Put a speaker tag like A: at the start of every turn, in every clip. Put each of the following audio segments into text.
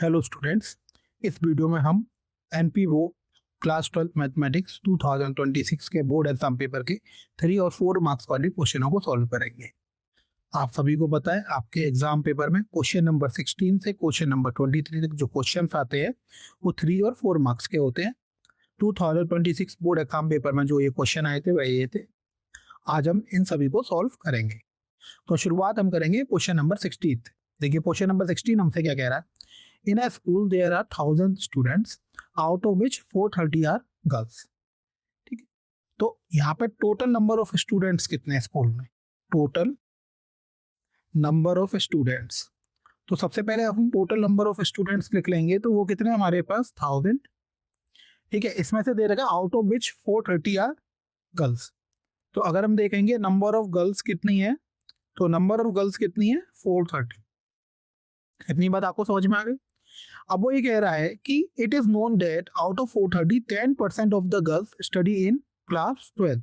A: Hello students, इस video में हम एनपीओ क्लास 12 मैथमेटिक्स 2026 के बोर्ड एग्जाम पेपर के 3 और 4 मार्क्स वाले क्वेश्चनों को सॉल्व करेंगे। आप सभी को पता है आपके एग्जाम पेपर में क्वेश्चन नंबर 16 से क्वेश्चन नंबर 23 तक जो क्वेश्चन आते हैं वो 3 और 4 मार्क्स के होते हैं। 2026 बोर्ड एग्जाम पेपर में जो ये क्वेश्चन आए थे वह ये थे। आज हम इन सभी को सॉल्व करेंगे। तो शुरुआत हम करेंगे क्वेश्चन नंबर 16। देखिए क्वेश्चन नंबर 16 हमसे क्या कह रहा है। In a school there are 1000 students, out of which 430 are girls। ठीक है, तो यहाँ पे टोटल नंबर ऑफ स्टूडेंट्स कितने हैं स्कूल में? टोटल नंबर ऑफ स्टूडेंट्स, तो सबसे पहले हम टोटल नंबर ऑफ स्टूडेंट्स लिख लेंगे। तो वो कितने हमारे पास 1000। ठीक है, इसमें से दे रखा out of which 430 are girls. तो अगर हम देखेंगे नंबर ऑफ गर्ल्स कितनी है, तो नंबर ऑफ गर्ल्स कितनी है 430। इतनी बात आपको समझ में आ गई। अब वो ये कह रहा है कि it is known that out of 430 10% of the girls study in class 12।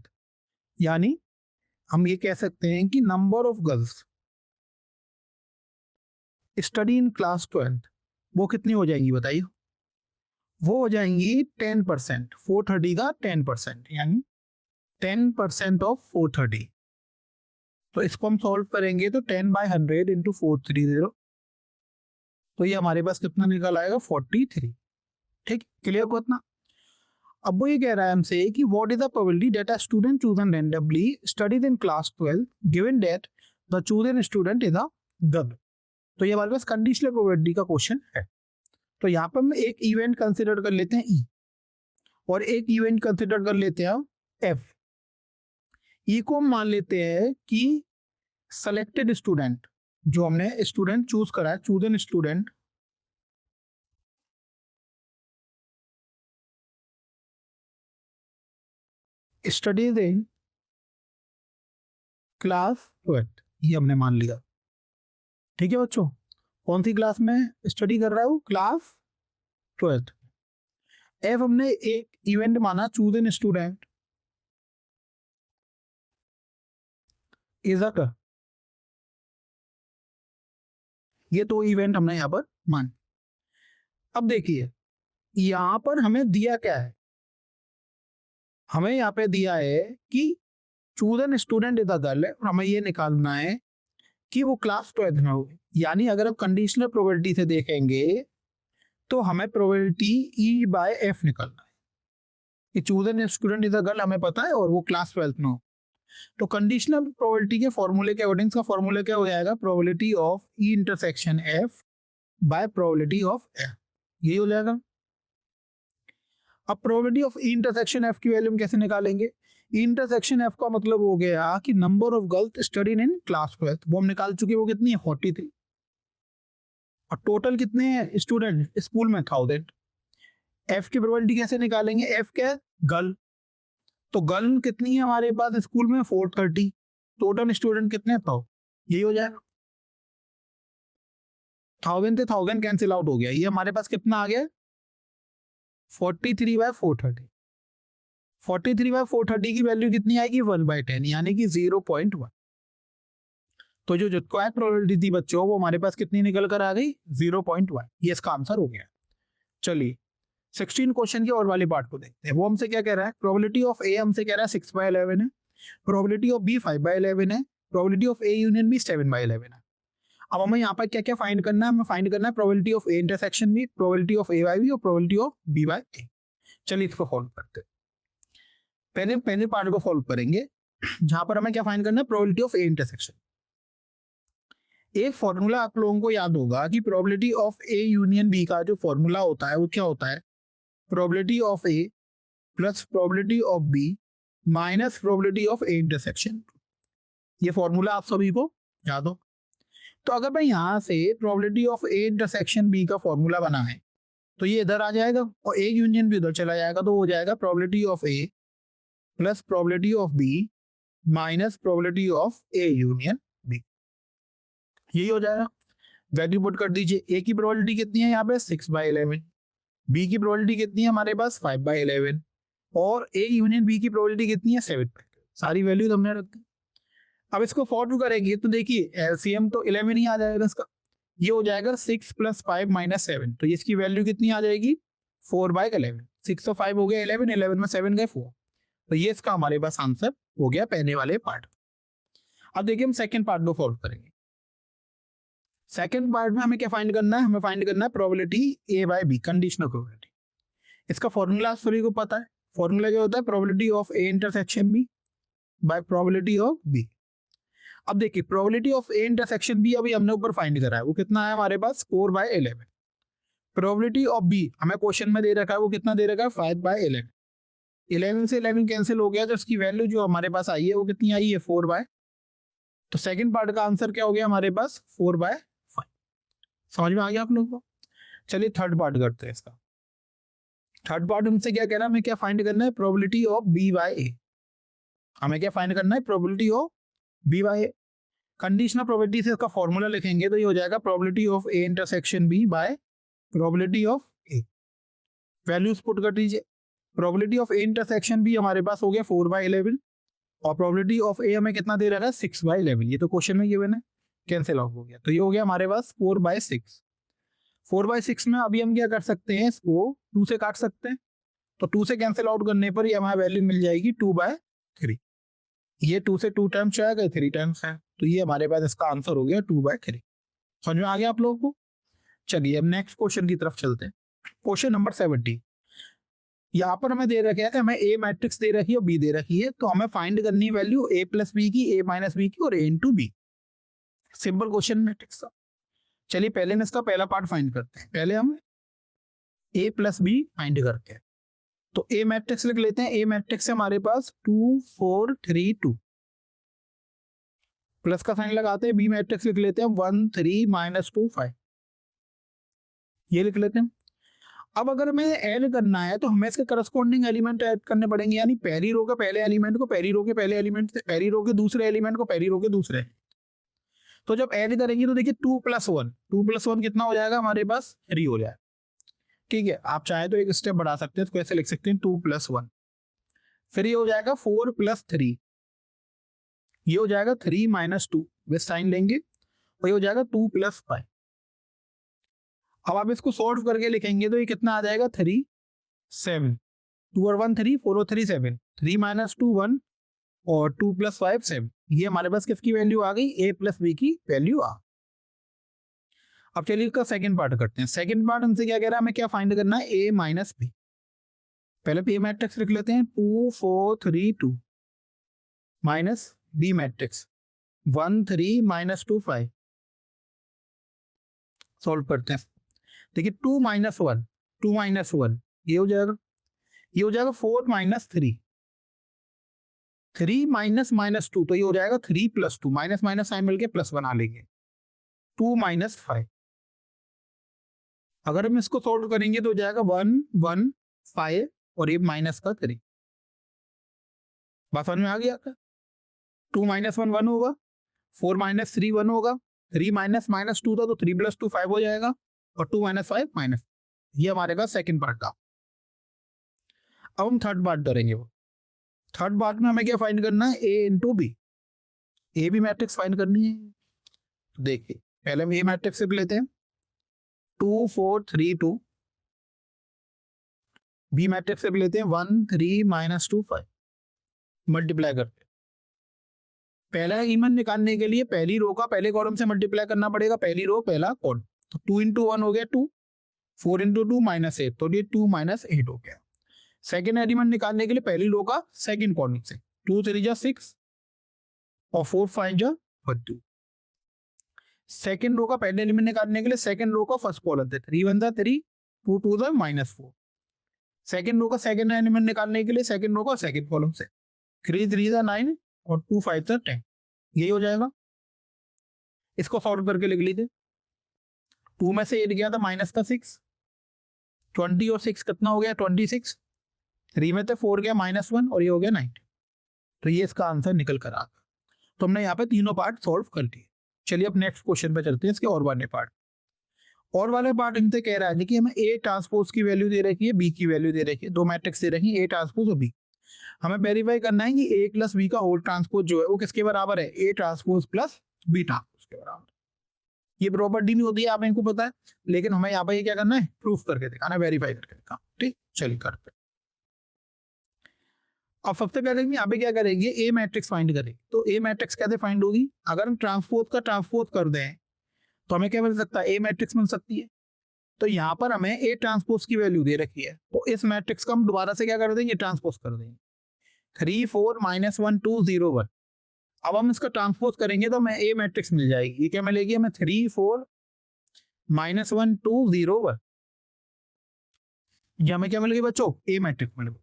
A: यानी हम ये कह सकते हैं कि number of girls study in class 12 वो कितनी हो जाएंगी बताइए? वो हो जाएंगी 10%। 430 का 10%, यानी 10% ऑफ 430। तो इसको हम सॉल्व करेंगे तो 10/100 इंटू 430, तो ये हमारे पास कितना निकल आएगा 43। ठीक, क्लियर को इतना। अब वो ये कह रहा है हमसे कि what is the probability that a student chosen randomly studies in class 12 given that the chosen student is a girl. तो ये हमारे पास कंडीशनल प्रोबेबिलिटी का क्वेश्चन है। तो यहाँ पर हम एक इवेंट कंसिडर कर लेते हैं ई, और एक इवेंट कंसिडर कर लेते हैं एफ। ई को हम मान लेते हैं कि सेलेक्टेड स्टूडेंट, जो हमने स्टूडेंट चूज करा है, chosen student studies in class 12, ये हमने मान लिया। ठीक है बच्चों, कौन सी क्लास में स्टडी कर रहा है वो? क्लास 12। एफ हमने एक इवेंट माना, chosen student is a girl. ये दो इवेंट हमने यहां पर मान। अब देखिए यहां पर हमें दिया क्या है, हमें यहाँ पे दिया है कि chosen student is a girl है, और हमें ये निकालना है कि वो क्लास 12 में हो। यानी अगर हम कंडीशनल प्रोबेबिलिटी से देखेंगे तो हमें प्रोबेबिलिटी ई बाय एफ निकलना है कि chosen student is a girl हमें पता है और वो क्लास 12 में हो। तो कंडीशनल प्रोबेबिलिटी के फॉर्मूले के अकॉर्डिंग का फॉर्मूला क्या हो जाएगा? Probability of E intersection F bye probability of F, यही हो जाएगा। अब probability of E intersection F की वैल्यू हम कैसे निकालेंगे? ई इंटरसेक्शन एफ का मतलब हो गया कि number of girls studied in class 12, वो हम निकाल चुके, वो कितनी है 43। और टोटल कितने हैं स्टूडेंट स्कूल में? 1000। एफ की प्रोबेबिलिटी कैसे निकालेंगे? एफ क्या है? गर्ल। तो गर्ल कितनी है हमारे पास स्कूल में? 430। टोटल स्टूडेंट कितने हैं? 100। यही हो जाएगा। 1000 से 1000 कैंसिल आउट हो गया, ये हमारे पास कितना आ गया? 43/430। 43/430 की वैल्यू कितनी आएगी? 1/10, यानी कि 0.1। तो जो स्क्वायर प्रोबेबिलिटी थी बच्चों वो हमारे पास कितनी निकल कर आ गई? 0.1। ये इसका आंसर हो गया। चलिए 16 क्वेश्चन के और वाले पार्ट को देखते हैं। वो हमसे क्या कह रहा है? प्रोबेबिलिटी ऑफ ए हमसे कह रहा है 6/11 है, प्रोबेबिलिटी ऑफ बी 5/11 है, probability of A union B 7/11 है। अब हमें यहाँ पर क्या क्या फाइंड करना है? हमें फाइंड करना है probability of A intersection B, probability of A by B और probability of B by A. चलिए इसको सॉल्व करते हैं। पहले पार्ट को सॉल्व करेंगे जहां पर हमें क्या फाइंड करना है? Probability of A intersection. एक फॉर्मूला आप लोगों को याद होगा कि probability of A union B का जो फॉर्मूला होता है वो क्या होता है? Probability of A plus probability of B minus probability of A intersection. ये फॉर्मूला आप सभी को याद हो। तो अगर मैं यहां से probability of A intersection B का फॉर्मूला बनाए तो ये इधर आ जाएगा और ए यूनियन बी उधर चला जाएगा, तो हो जाएगा probability of A plus probability of B minus probability of A union B, यही हो जाएगा। वैल्यू पुट कर दीजिए। ए की प्रोबेबिलिटी कितनी है यहाँ पे? 6/11। बी की प्रोबेबिलिटी कितनी है हमारे पास? 5/11। और ए यूनियन बी की प्रोबेबिलिटी कितनी है? 7। सारी वैल्यू हमने रख दी। अब इसको फॉर टू करेंगे तो देखिए एलसीएम तो 11 ही आ जाएगा इसका, ये हो जाएगा 6 + 5 - 7, तो इसकी वैल्यू कितनी आ जाएगी 4/11। 6 और 5 हो गया 11, 11 में 7 गए 4, तो ये इसका हमारे पास आंसर हो गया पहले वाले पार्ट। अब देखिए हम सेकंड पार्ट को सॉल्व करेंगे। सेकंड पार्ट में हमें क्या फाइंड करना है, हमें फाइंड करना है प्रोबेबिलिटी A/B, कंडीशनल प्रोबेबिलिटी। इसका फॉर्मूला सभी को पता है, फॉर्मूला क्या होता है, probability of A intersection B bye probability of B। अब देखिए probability of A intersection B अभी हमने ऊपर फाइंड करा है, वो कितना है हमारे पास 4/11। प्रोबेबिलिटी ऑफ B हमें क्वेश्चन में दे रखा है, वो कितना दे रखा है 5/11। 11 से 11 कैंसिल हो गया, तो उसकी वैल्यू जो हमारे पास आई है वो कितनी आई है 4/, तो सेकंड पार्ट का आंसर क्या हो गया हमारे पास 4/5। समझ में आ गया आप लोगों को। चलिए थर्ड पार्ट करते हैं इसका। थर्ड पार्ट हमसे क्या कहना है, हमें क्या फाइंड करना है, प्रोबेबिलिटी ऑफ B/A। हमें क्या फाइंड करना है, probability of B/A। Conditional probability से इसका फॉर्मूला लिखेंगे तो ये हो जाएगा probability of A intersection B bye probability of A। Values put कर दीजिए। Probability of A intersection B हमारे पास हो गया 4/11 और प्रोबेबिलिटी ऑफ A हमें कितना दे रहा है 6/11। ये तो क्वेश्चन में गिवन है, कैंसिल आउट हो गया, तो ये हो गया हमारे पास 4/6। 4/6 में अभी हम क्या कर सकते हैं, इसको 2 से काट सकते हैं, तो 2 से कैंसिल आउट करने पर ये हमारी वैल्यू मिल जाएगी 2/3। ये 2 से 2 टाइम्स आएगा, 3 टाइम्स है, तो ये हमारे पास इसका आंसर हो गया 2/3। समझ में आ गया आप लोगों को। चलिए अब नेक्स्ट क्वेश्चन की तरफ चलते हैं। Question number 70। यहाँ पर हमें दे रखा है कि हमें A मैट्रिक्स दे रखी है और B दे रखी है, तो हमें फाइंड करनी है वैल्यू A + B की, A - B की और A × B। Simple question matrix का। चलिए पहले हम इसका पहला पार्ट फाइंड करते हैं। पहले हम A + B फाइंड करते हैं, तो A मैट्रिक्स लिख लेते हैं। A मैट्रिक्स है हमारे पास 2 4 3 2, प्लस का साइन लगाते हैं। B मैट्रिक्स लिख लेते हैं 1 3 -2 5, ये लिख लेते हैं। अब अगर हमें ऐड करना है तो हमें इसके करस्पॉन्डिंग एलिमेंट ऐड करने पड़ेंगे, यानी पहली रो के पहले एलिमेंट को पहली रो के पहले एलिमेंट से, पहली रो के दूसरे एलिमेंट को पहली रो के दूसरे। तो जब ऐड करेंगे तो देखिए 2 + 1, 2 + 1 कितना हो जाएगा हमारे पास 3 हो जाएगा। ठीक है, आप चाहे तो एक स्टेप बढ़ा सकते हैं, इसको ऐसे लिख सकते हैं 2 + 1, फिर ये हो जाएगा 4 + 3, ये हो जाएगा 3 - 2, वे साइन लेंगे और ये हो जाएगा 2 + 5। अब आप इसको सॉल्व करके लिखेंगे तो ये कितना आ जाएगा 3 7, 2 और 1 3, 4 और 3 7, 3 - 2 1 और 2 + 5 7। ये हमारे पास किसकी वैल्यू आ गई, A + B की वैल्यू आ। अब चलिए इसका सेकंड पार्ट करते हैं। सेकंड पार्ट हमसे क्या कह रहा है, हमें क्या फाइंड करना है, A - B। पहले A मैट्रिक्स लिख लेते हैं 2 4 3 2 माइनस B मैट्रिक्स 1 3 -2 5। सॉल्व करते हैं। देखिए 2 - 1, 2 - 1 ये हो जाएगा, ये हो जाएगा 4 - 3, 3 - -2, तो ये हो जाएगा 3 + 2, माइनस माइनस साइन मिलके प्लस बना लेंगे, 2 - 5। अगर हम इसको सॉल्व करेंगे तो हो जाएगा 1 1 5 और ये माइनस का 3। बात समझ में आ गया आपका। 2 - 1 1 होगा, 4 - 3 1 होगा, 3 - -2 था तो 3 + 2 5 हो जाएगा और 2 - 5 माइनस। ये हमारे पास सेकंड पार्ट था। अब हम थर्ड पार्ट करेंगे। वो थर्ड पार्ट में हमें क्या फाइंड करना है, A × B। A B matrix find करनी है। देखिए पहले हम A मैट्रिक्स लिख लेते हैं 2 4 3 2, B मैट्रिक्स लिख लेते हैं 1 3 -2 5, मल्टीप्लाई करते हैं। पहला एलिमेंट निकालने के लिए पहली रो का पहले कॉलम से मल्टीप्लाई करना पड़ेगा, पहली रो पहला कॉलम, तो 2 × 1 हो गया 2, 4 × 2 -8, तो ये 2 - 8 हो गया। सेकेंड एलिमेंट निकालने के लिए पहली रो का सेकेंड कॉलम से 2 3 जा 6 और 4 5 जा 32। सेकेंड रो का पहले एलिमेंट निकालने के लिए सेकेंड रो का फर्स्ट कॉलम से 3 1 जा 3, 2 2 जा -4। सेकेंड रो का सेकेंड एलिमेंट निकालने के लिए सेकेंड रो का सेकेंड कॉलम से 3 3 जा 9 और 2 5 जा 10, यही हो जाएगा। इसको सॉल्व करके लिख लीजिए। 2 में से 8 गया था माइनस का 6, 20 और 6 कितना हो गया 26, 3 में से 4 गया -1 और ये हो गया 90, तो ये इसका आंसर निकल कर आ गया। तो हमने यहाँ पे तीनों पार्ट सॉल्व कर दिए। चलिए अब नेक्स्ट क्वेश्चन पे चलते हैं, इसके और वाले पार्ट। और वाले पार्ट इनसे कह रहा है कि हमें A ट्रांसपोज की वैल्यू दे रखी है, B की वैल्यू दे रखी है, दो मैट्रिक्स दे रखी है A ट्रांसपोज और B। हमें वेरीफाई करना है कि A + B का होल ट्रांसपोज जो है वो किसके बराबर है, A ट्रांसपोज + B ट्रांसपोज के बराबर। ये प्रॉपर्टी नहीं होती है, आप इनको पता है, लेकिन हमें यहाँ पे ये क्या करना है, प्रूफ करके दिखाना, वेरीफाई करके दिखाना। ठीक, चलिए करते हैं। अब सबसे पहले यहाँ पे क्या करेंगे, ए मैट्रिक्स फाइंड करेंगे। तो ए मैट्रिक्स कैसे फाइंड होगी, अगर हम ट्रांसपोज का ट्रांसपोज कर दें तो हमें क्या मिल सकता है, ए मैट्रिक्स मिल सकती है। तो यहाँ पर हमें ए ट्रांसपोज की वैल्यू दे रखी है, तो इस मैट्रिक्स को हम दोबारा से क्या कर देंगे, ट्रांसपोज कर देंगे। 3 4 -1 2 0 1। अब हम इसका ट्रांसपोज करेंगे तो हमें ए मैट्रिक्स मिल जाएगी। ये क्या मिलेगी हमें, 3 4 -1 2 0 1। ये हमें क्या मिल गई बच्चों, ए मैट्रिक्स मिल गई।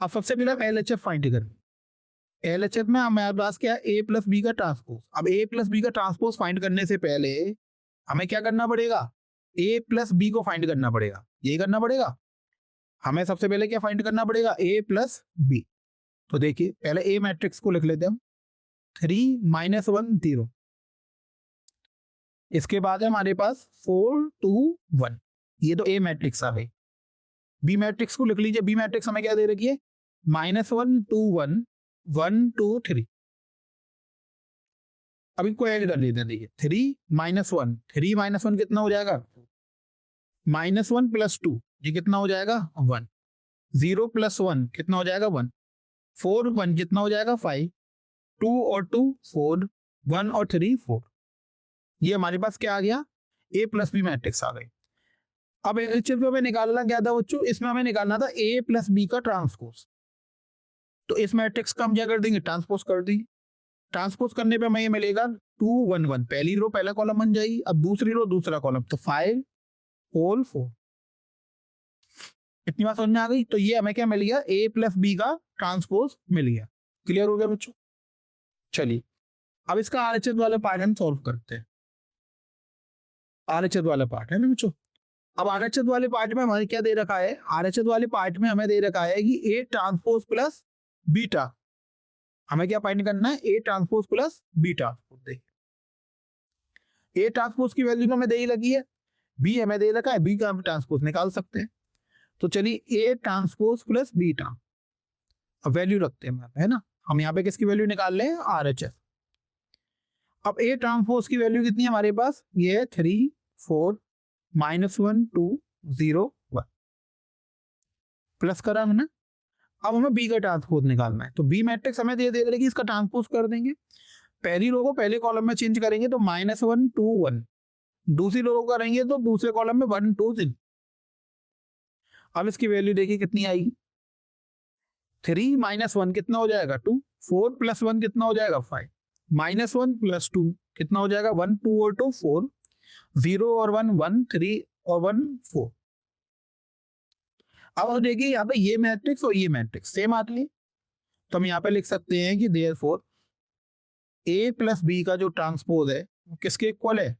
A: अब सबसे पहले एलएचएफ फाइंड करेंगे। एलएचएफ में हमारे पास क्या है, ए प्लस बी का ट्रांसपोज। अब ए प्लस बी का ट्रांसपोज फाइंड करने से पहले हमें क्या करना पड़ेगा, ए प्लस बी को फाइंड करना पड़ेगा। ये करना पड़ेगा हमें, सबसे पहले क्या फाइंड करना पड़ेगा, ए प्लस बी। तो देखिए पहले ए मैट्रिक्स को लिख लेते हैं हम, 3 -1 0। इसके बाद है हमारे पास 4 2 1। ये तो ए मैट्रिक्स आ गई। बी मैट्रिक्स को लिख लीजिए। बी मैट्रिक्स हमें क्या दे रखी है, -1 2 1 1 2 3। अब इनको ऐड कर लेते हैं। देखिए 3 -1, 3 -1 कितना हो जाएगा, -1 + 2, ये कितना हो जाएगा 1। 0 + 1 कितना हो जाएगा 1। 4 1 कितना हो जाएगा 5। 2 और 2 4, 1 और 3 4। ये हमारे पास क्या आ गया, ए प्लस बी मैट्रिक्स आ गई। अब एलएचएफ में हमें निकालना क्या था बच्चों, इसमें हमें निकालना था ए प्लस बी का ट्रांसपोज। तो इस मैट्रिक्स का हम क्या कर देंगे, ट्रांसपोज कर देंगे। ट्रांसपोज करने पे हमें ये मिलेगा 2 1 1। पहली रो पहला कॉलम बन जाएगी, अब दूसरी रो दूसरा कॉलम, तो 5 होल 4। इतनी बात समझ में आ गई। तो ये हमें क्या मिल गया, ए प्लस बी का ट्रांसपोज मिल गया। क्लियर हो गया बच्चों। चलिए अब इसका आरएचएस वाला पार्ट हम सॉल्व करते हैं। आरएचएस वाला पार्ट है ना बच्चों। अब आरएचएस वाले पार्ट में हमें क्या दे रखा है, आरएचएस वाले पार्ट में हमें दे रखा है कि ए ट्रांसपोज प्लस बीटा। हमें क्या फाइंड करना है, ए ट्रांसपोज प्लस बीटा। देखिए ए ट्रांसपोज की वैल्यू तो हमें दे ही लगी है, बी हमें दे रखा है, बी का हम ट्रांसपोज निकाल सकते हैं। तो चलिए ए ट्रांसपोज प्लस बीटा, अब वैल्यू रखते हैं, है ना। हम यहाँ पे किसकी वैल्यू निकाल रहे हैं, आरएचएस। अब ए ट्रांसपोज की वैल्यू कितनी है हमारे पास, ये है 3 4 -1 2 0 1 प्लस करा हमने। अब हमें बी का ट्रांसपोज निकालना है। तो बी मैट्रिक्स हमें दे देगी, इसका ट्रांसपोज कर देंगे। पहली रो को पहले कॉलम में चेंज करेंगे तो -1 2 1। दूसरी रो को करेंगे तो दूसरे कॉलम में 1 2 0। अब इसकी वैल्यू देखिए कितनी आएगी, 3 -1 कितना हो जाएगा 2। 4 + 1 कितना हो जाएगा 5। -1 + 2 कितना हो जाएगा 1 2 और 2 4। 0 और 1 1 3 और 1 4। अब देखिए यहाँ पे ये मैट्रिक्स और ये मैट्रिक्स सेम आती है, तो हम यहाँ पे लिख सकते हैं कि देयरफॉर ए प्लस बी का जो ट्रांसपोज है वो किसके इक्वल है,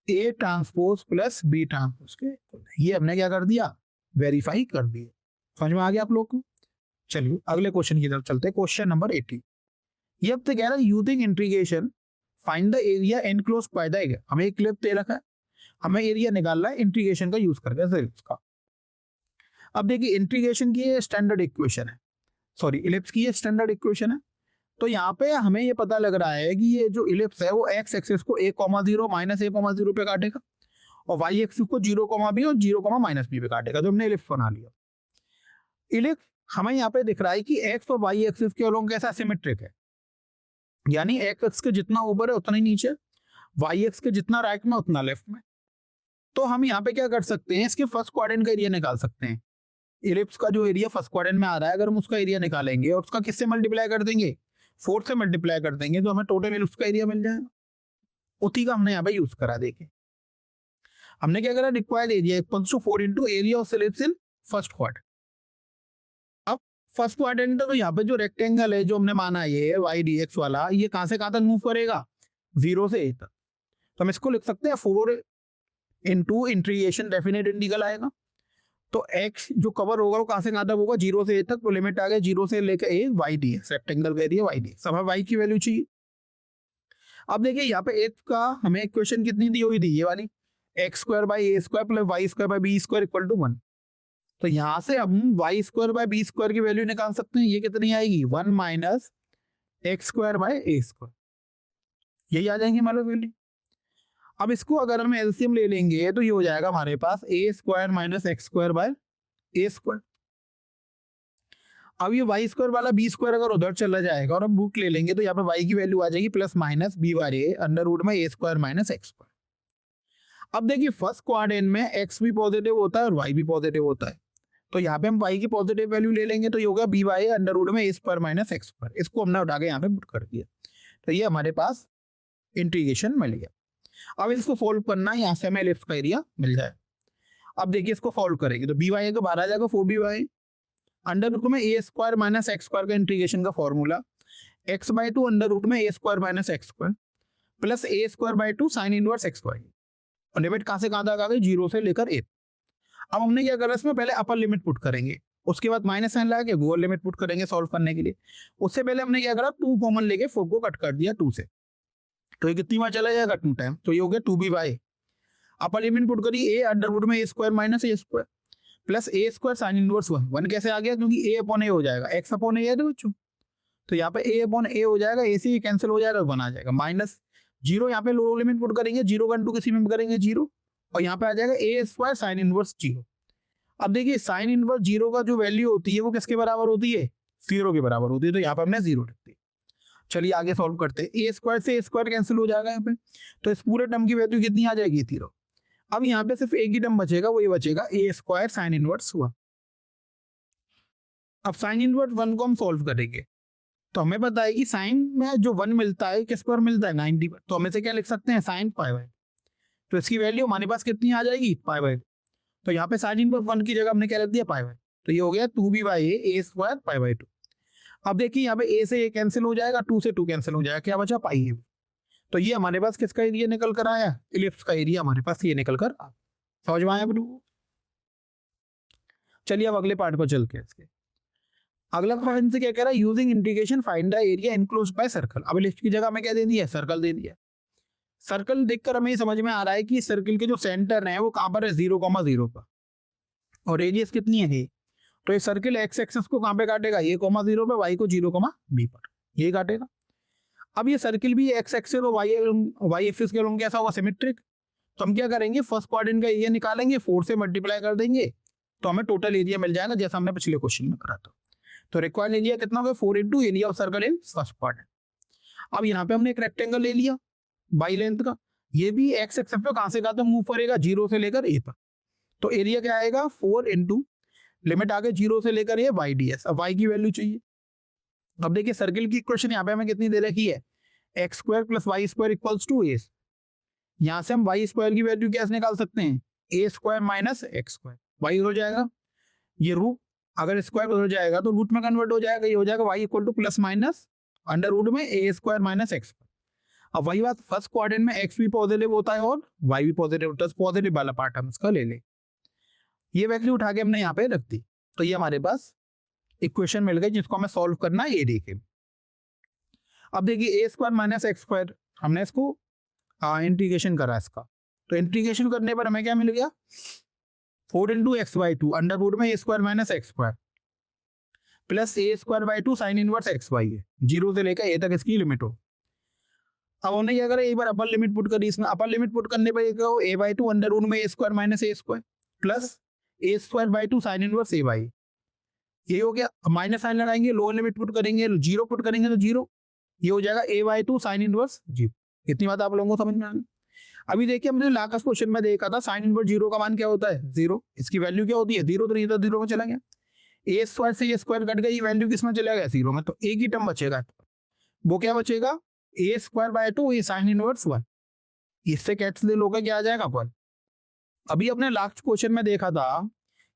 A: A transpose plus B transpose के इक्वल है। ये हमने क्या कर दिया, वेरीफाई कर दिया। समझ में आ गया आप लोग को। चलिए अगले क्वेश्चन की तरफ चलते हैं। Question number 80। ये अब तो कह रहा है using integration find the area enclosed by the area. हमें एक क्लिप दे रखा है, हमें एरिया निकालना है इंटीग्रेशन का यूज करके इसका। अब देखिए इंटीग्रेशन की ये स्टैंडर्ड इक्वेशन है, सॉरी इलिप्स की ये स्टैंडर्ड इक्वेशन है। तो यहाँ पे हमें ये पता लग रहा है कि ये जो इलिप्स है वो एक्स एक्सिस को a, 0 -a, 0 पे काटेगा और वाई एक्सिस को 0, b और 0, -b पे काटेगा। तो हमने इलिप्स बना लिया। इलिप्स हमें यहाँ पे दिख रहा है कि एक्स और वाई एक्सिस के अलोंग कैसा सिमेट्रिक है, यानी एक्स एक्स के जितना ऊपर है उतना ही नीचे, वाई एक्स के जितना राइट में उतना लेफ्ट में। तो हम यहाँ पे क्या कर सकते हैं, इसके फर्स्ट क्वाड्रेंट का एरिया निकाल सकते हैं। इलिप्स का जो एरिया फर्स्ट क्वाड्रेंट में आ रहा है, अगर हम उसका एरिया निकालेंगे और उसका किससे मल्टीप्लाई कर देंगे, 4 से मल्टीप्लाई कर देंगे, तो हमें टोटल इलिप्स का एरिया मिल जाएगा। उसी का हमने यहाँ पे यूज करा। देखें हमने क्या करा, required area equals to 4 × area of ellipse in first quadrant. अब फर्स्ट क्वाड्रेंट तो यहाँ पे जो रेक्टेंगल है जो हमने माना ये वाई डी एक्स वाला, ये कहां से कहां तक मूव करेगा, 0 से a तक। तो हम इसको लिख सकते हैं 4 × इंटीग्रेशन डेफिनेट इंटीग्रल आएगा। तो x जो कवर होगा वो कहां से कहां तक होगा, 0 से a तक। तो लिमिट आ गया 0 से लेकर a, y d x, rectangle का एरिया वाई डी एक्स। हमें y की वैल्यू चाहिए। अब देखिए यहाँ पे x का हमें इक्वेशन कितनी दी हुई थी, ये वाली, x² / a² + y² / b² = 1। तो यहाँ से हम y² / b² की वैल्यू निकाल सकते हैं। ये कितनी आएगी, 1 - x² / a²। यही आ जाएंगे हमारे वैल्यू। अब इसको अगर हम एलसीएम ले लेंगे तो ये हो जाएगा हमारे पास a square minus x square by a square. अब ये वाई स्क्वायर वाला बी स्क्वायर अगर उधर चला जाएगा और हम रूट ले लेंगे तो यहाँ पे वाई की वैल्यू आ जाएगी plus minus B bar A under root में a square minus x square. अब देखिए फर्स्ट क्वाड्रेंट में एक्स भी पॉजिटिव होता है और वाई भी पॉजिटिव होता है, तो यहाँ पे हम वाई की पॉजिटिव वैल्यू ले लेंगे तो ये होगा बी बाई अंडर रूट में a square minus x square. इसको हमने उठा के यहाँ पे पुट कर दिया, तो ये हमारे पास इंटीग्रेशन मिल गया। अब इसको सोल्व करना है, यहाँ से हमें लिफ्ट का एरिया मिल जाए। अब देखिए इसको सोल्व करेंगे तो बी वाई का बाहर आ जाएगा 4b अंडर रूट में a square minus x square का इंटीग्रेशन का formula x by two under root में a square minus x square plus a square by two sine inverse x y. और limit कहाँ से कहाँ तक आ गई, 0 से लेकर ए। अब हमने क्या करा, इसमें पहले अपर लिमिट पुट करेंगे, उसके बाद माइनस साइन लगा के लोअर लिमिट पुट करेंगे सॉल्व करने के लिए। उससे पहले हमने क्या करा, 2 कॉमन लेके 4 को कट कर दिया 2 से, तो ये कितनी बार चला जाएगा 2 टाइम, तो ये हो गया 2b by upper limit put करी ए अंडर रूट में a square minus a square plus a square sine inverse 1 कैसे आ गया, क्योंकि ए अपॉन ए हो जाएगा, एक्स अपॉन ए है तो बच्चों, तो यहाँ पे ए अपॉन ए हो जाएगा, ए से कैंसिल हो जाएगा 1 आ जाएगा माइनस 0। यहाँ पे लोअर लिमिट पुट करेंगे 0 का इंटू किसी में करेंगे 0 और यहाँ पे आ जाएगा ए स्क्वायर साइन इनवर्स 0। अब देखिए साइन इनवर्स 0 का जो वैल्यू होती है वो किसके बराबर होती है, 0 के बराबर होती है, तो यहाँ पे हमने 0 रख दिया। चलिए आगे सॉल्व करते हैं, ए स्क्वायर से ए स्क्वायर कैंसिल हो जाएगा यहाँ पे, तो इस पूरे टर्म की वैल्यू कितनी आ जाएगी 0। अब यहाँ पे सिर्फ एक ही टर्म बचेगा, वो ये बचेगा ए स्क्वायर साइन इनवर्स 1। अब साइन इनवर्स 1 को हम सॉल्व करेंगे तो हमें पता है कि साइन में जो 1 मिलता है किस पर मिलता है 90 पर, तो हमें से क्या लिख सकते हैं साइन पाई बाई, तो इसकी वैल्यू हमारे पास कितनी आ जाएगी पाई बाई, तो यहाँ पे साइन इनवर्स 1 की जगह हमने क्या लिख दिया पाई बाई, तो ये हो गया 2b by A square pi by 2। अब देखिए यहाँ पे ए से ए कैंसिल हो जाएगा, 2 से 2 कैंसिल हो जाएगा, क्या बचा पाई है, तो ये हमारे पास किसका एरिया निकल कर आया, इलिप्स का एरिया हमारे पास ये निकल कर आ। समझ में आया बच्चों। चलिए अब अगले पार्ट पर चलते हैं। इसके अगला क्वेश्चन से क्या कह रहा है, using integration find the area enclosed by circle. अब लिस्ट की जगह हमें क्या दे दिया है, सर्कल दे दिया। सर्कल देखकर हमें समझ में आ रहा है कि सर्कल के जो सेंटर है वो कहां पर है 0,0 पर, और रेडियस कितनी है, तो ये सर्कल एक्स एक्सिस को कहां पे काटेगा, ये 0 पे, वाई को 0,b पर ये काटेगा। अब ये सर्किल भी एक्स एक्सिस और वाई एक्सिस के लोग कैसा होगा, सिमेट्रिक, तो हम क्या करेंगे फर्स्ट क्वाड्रेंट का एरिया निकालेंगे, 4 से मल्टीप्लाई कर देंगे तो हमें टोटल एरिया मिल जाएगा जैसा हमने पिछले क्वेश्चन में करा था। तो रिक्वायर्ड एरिया कितना होगा 4 into area of circle in first quadrant. अब यहाँ पे हमने एक रेक्टेंगल ले लिया बाई लेंथ का, ये भी एक्स एक्सिस पे कहां से कहां तक मूव करेगा 0 से लेकर ए तक, तो एरिया क्या आएगा 4 इंटू लिमिट आगे 0 से लेकर ये वाई डी एस। अब वाई की वैल्यू चाहिए, अब देखिए सर्किल की इक्वेशन यहाँ पे हमें कितनी दे रखी है, x square plus y square equals to a. यहाँ से हम वाई स्क्वायर की वैल्यू कैसे निकाल सकते हैं, a square minus x square, y हो जाएगा ये रूट, अगर स्क्वायर हो जाएगा तो रूट में कन्वर्ट हो जाएगा, ये हो जाएगा y equal to plus minus under root में ए स्क्वायर माइनस एक्स। अब वही बात फर्स्ट क्वाड्रेंट में एक्स भी पॉजिटिव होता है और वाई भी पॉजिटिव होता है, पॉजिटिव वाला पार्ट हम इसका ले लें। ये वैल्यू उठा के हमने यहाँ पे रख दी, तो ये हमारे पास इक्वेशन मिल गई जिसको हमें सॉल्व करना है, ये देखिए। अब देखिए ए स्क्वायर माइनस एक्स स्क्वायर हमने इसको इंटीग्रेशन करा इसका, तो इंटीग्रेशन करने पर हमें क्या मिल गया 4 into x by 2 under root में a square minus x square plus a square by 2 sine inverse x y है, 0 से लेकर ए तक इसकी लिमिट हो। अब हमने क्या करा, एक बार अपर लिमिट पुट करी, इसमें अपर लिमिट पुट करने पर ए बाई 2 अंडर रूट में a square minus a square plus a square by 2 sine inverse a y, ये हो गया। माइनस साइन लगाएंगे, लोअर लिमिट पुट करेंगे, 0 पुट करेंगे तो 0, ये हो जाएगा ए बाई 2 साइन इनवर्स 0। इतनी बात आप लोगों को समझ में आ गई। अभी देखिए हमने लास्ट क्वेश्चन में देखा था साइन इनवर्स 0 का मान क्या होता है 0, इसकी वैल्यू क्या होती है 0, तो नहीं था 0 में चला गया, ए स्क्वायर से ए स्क्वायर कट गई, वैल्यू किसमें चला गया 0 में, तो एक ही टर्म बचेगा, वो क्या बचेगा ए स्क्वायर बाय 2 ये साइन इनवर्स 1, इससे कैंसिल होकर क्या आ जाएगा 1। अभी अपने लास्ट क्वेश्चन में देखा था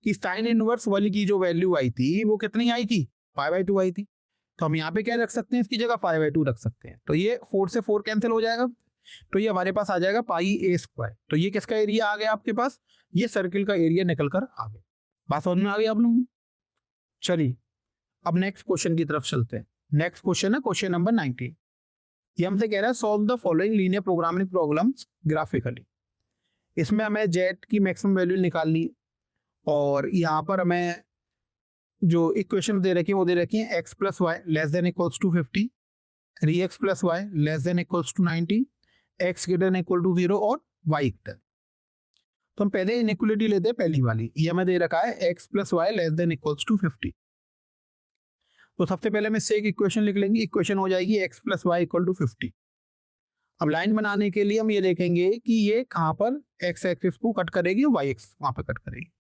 A: कि साइन इनवर्स 1 की जो वैल्यू आई थी वो कितनी आई थी पाई बाई 2 आई थी, तो हम यहाँ पे क्या रख सकते हैं, इसकी जगह पाई बाई 2 रख सकते हैं, तो ये 4 से 4 कैंसिल हो जाएगा, तो ये हमारे पास आ जाएगा पाई ए स्क्वायर। तो ये किसका एरिया आ गया आपके पास, ये सर्किल का एरिया निकल कर आ गया। बात समझ में आ गई आप लोगों को। चलिए अब नेक्स्ट क्वेश्चन की तरफ चलते हैं। नेक्स्ट क्वेश्चन है क्वेश्चन नंबर 19। ये हमसे कह रहा है solve the following linear programming problems graphically. इसमें हमें जेड की मैक्सिमम वैल्यू निकालनी, और यहाँ पर हमें जो इक्वेशन दे रखी है वो दे रखी है x plus y less than equals to 50, 3x plus y less than equals to 90, x greater than equal to 0 और वाई इक्वल। तो हम पहले इनइक्वलिटी लेते हैं पहली वाली, ये हमें दे रखा है x plus y less than equals to 50। तो सबसे पहले हम इससे एक इक्वेशन लिख लेंगे, इक्वेशन हो जाएगी x plus y equal to 50। अब लाइन बनाने के लिए हम ये देखेंगे कि ये कहाँ पर x एक्सिस को कट करेगी और y एक्सिस वहाँ पर कट करेगी।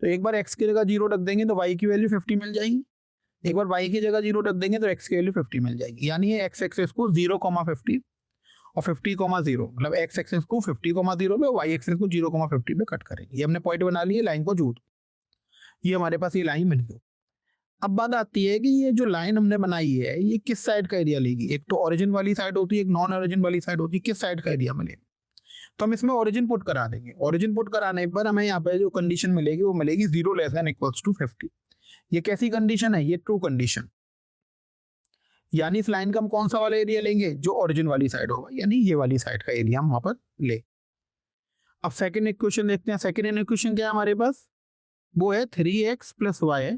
A: तो एक बार x की जगह 0 रख देंगे तो y की वैल्यू 50 मिल जाएगी, एक बार y की जगह 0 रख देंगे तो x की वैल्यू 50 मिल जाएगी। यानी ये x एक्सिस को 0,50 और 50,0 मतलब x एक्सिस को 50,0 पे, y एक्सिस को 0,50 पे कट करेंगे। ये हमने पॉइंट बना लिए, लाइन को जोड़, ये हमारे पास ये लाइन बन गई। अब बात आती है कि ये जो लाइन हमने बनाई है ये किस साइड का एरिया लेगी। एक तो ओरिजिन वाली साइड होती है, एक नॉन ओरिजिन वाली साइड होती है, किस साइड का एरिया मिलेगा। तो हम इसमें ओरिजिन पुट करा देंगे। ओरिजिन पुट कराने पर हमें यहाँ पे जो कंडीशन मिलेगी वो मिलेगी 0 लेस देन इक्वल्स टू 50। ये कैसी कंडीशन है, ये ट्रू कंडीशन। यानी इस लाइन का हम कौन सा वाला एरिया लेंगे, जो ओरिजिन वाली साइड होगा, यानी ये वाली साइड का एरिया हम वहां पर ले। अब सेकंड इक्वेशन देखते हैं। सेकंड इक्वेशन क्या है हमारे पास, वो है 3x plus y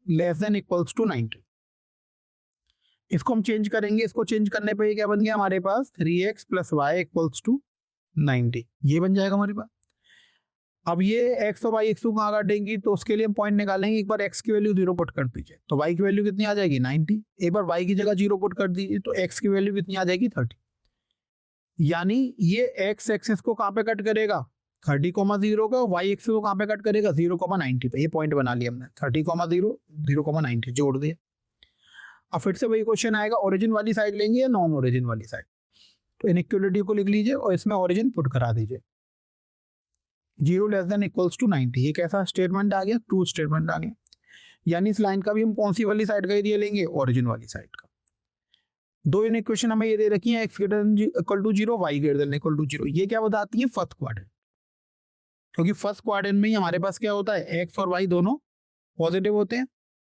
A: less than equals to 90। इसको हम चेंज करेंगे, इसको चेंज करने पे ये क्या बन गया हमारे पास, 3x plus y equals to 90, ये बन जाएगा हमारे पास। अब ये x और y x को कहाँ काटेंगी, तो उसके लिए हम पॉइंट निकालेंगे। एक बार x की वैल्यू 0 पुट कर दीजिए तो y की वैल्यू कितनी आ जाएगी, 90। एक बार y की जगह 0 पुट कर दीजिए तो x की वैल्यू कितनी आ जाएगी, 30। यानी ये x एक्सिस को कहाँ पे कट करेगा, 30,0 का, y एक्सिस को कहाँ पे कट करेगा, 0,90 पे। ये पॉइंट बना लिया हमने, 30,0 0,90 जोड़ दिया। अब फिर से वही क्वेश्चन आएगा, ओरिजिन वाली साइड लेंगे या नॉन ओरिजिन वाली साइड। तो इनइक्वालिटी को लिख लीजिए और इसमें ओरिजिन पुट करा दीजिए, 0 लेस देन इक्वल्स टू 90। ये कैसा स्टेटमेंट आ गया, ट्रू स्टेटमेंट आ गया। यानी इस लाइन का भी हम कौन सी वाली साइड का एरिया लेंगे, ओरिजिन वाली साइड का। दो इक्वेशन हमें ये दे रखी है, x equal to 0, y greater than equal to 0। ये क्या बताती है, फर्स्ट क्वाड्रेंट। क्योंकि फर्स्ट क्वाड्रेंट में ही हमारे पास क्या होता है, x और y दोनों पॉजिटिव होते हैं।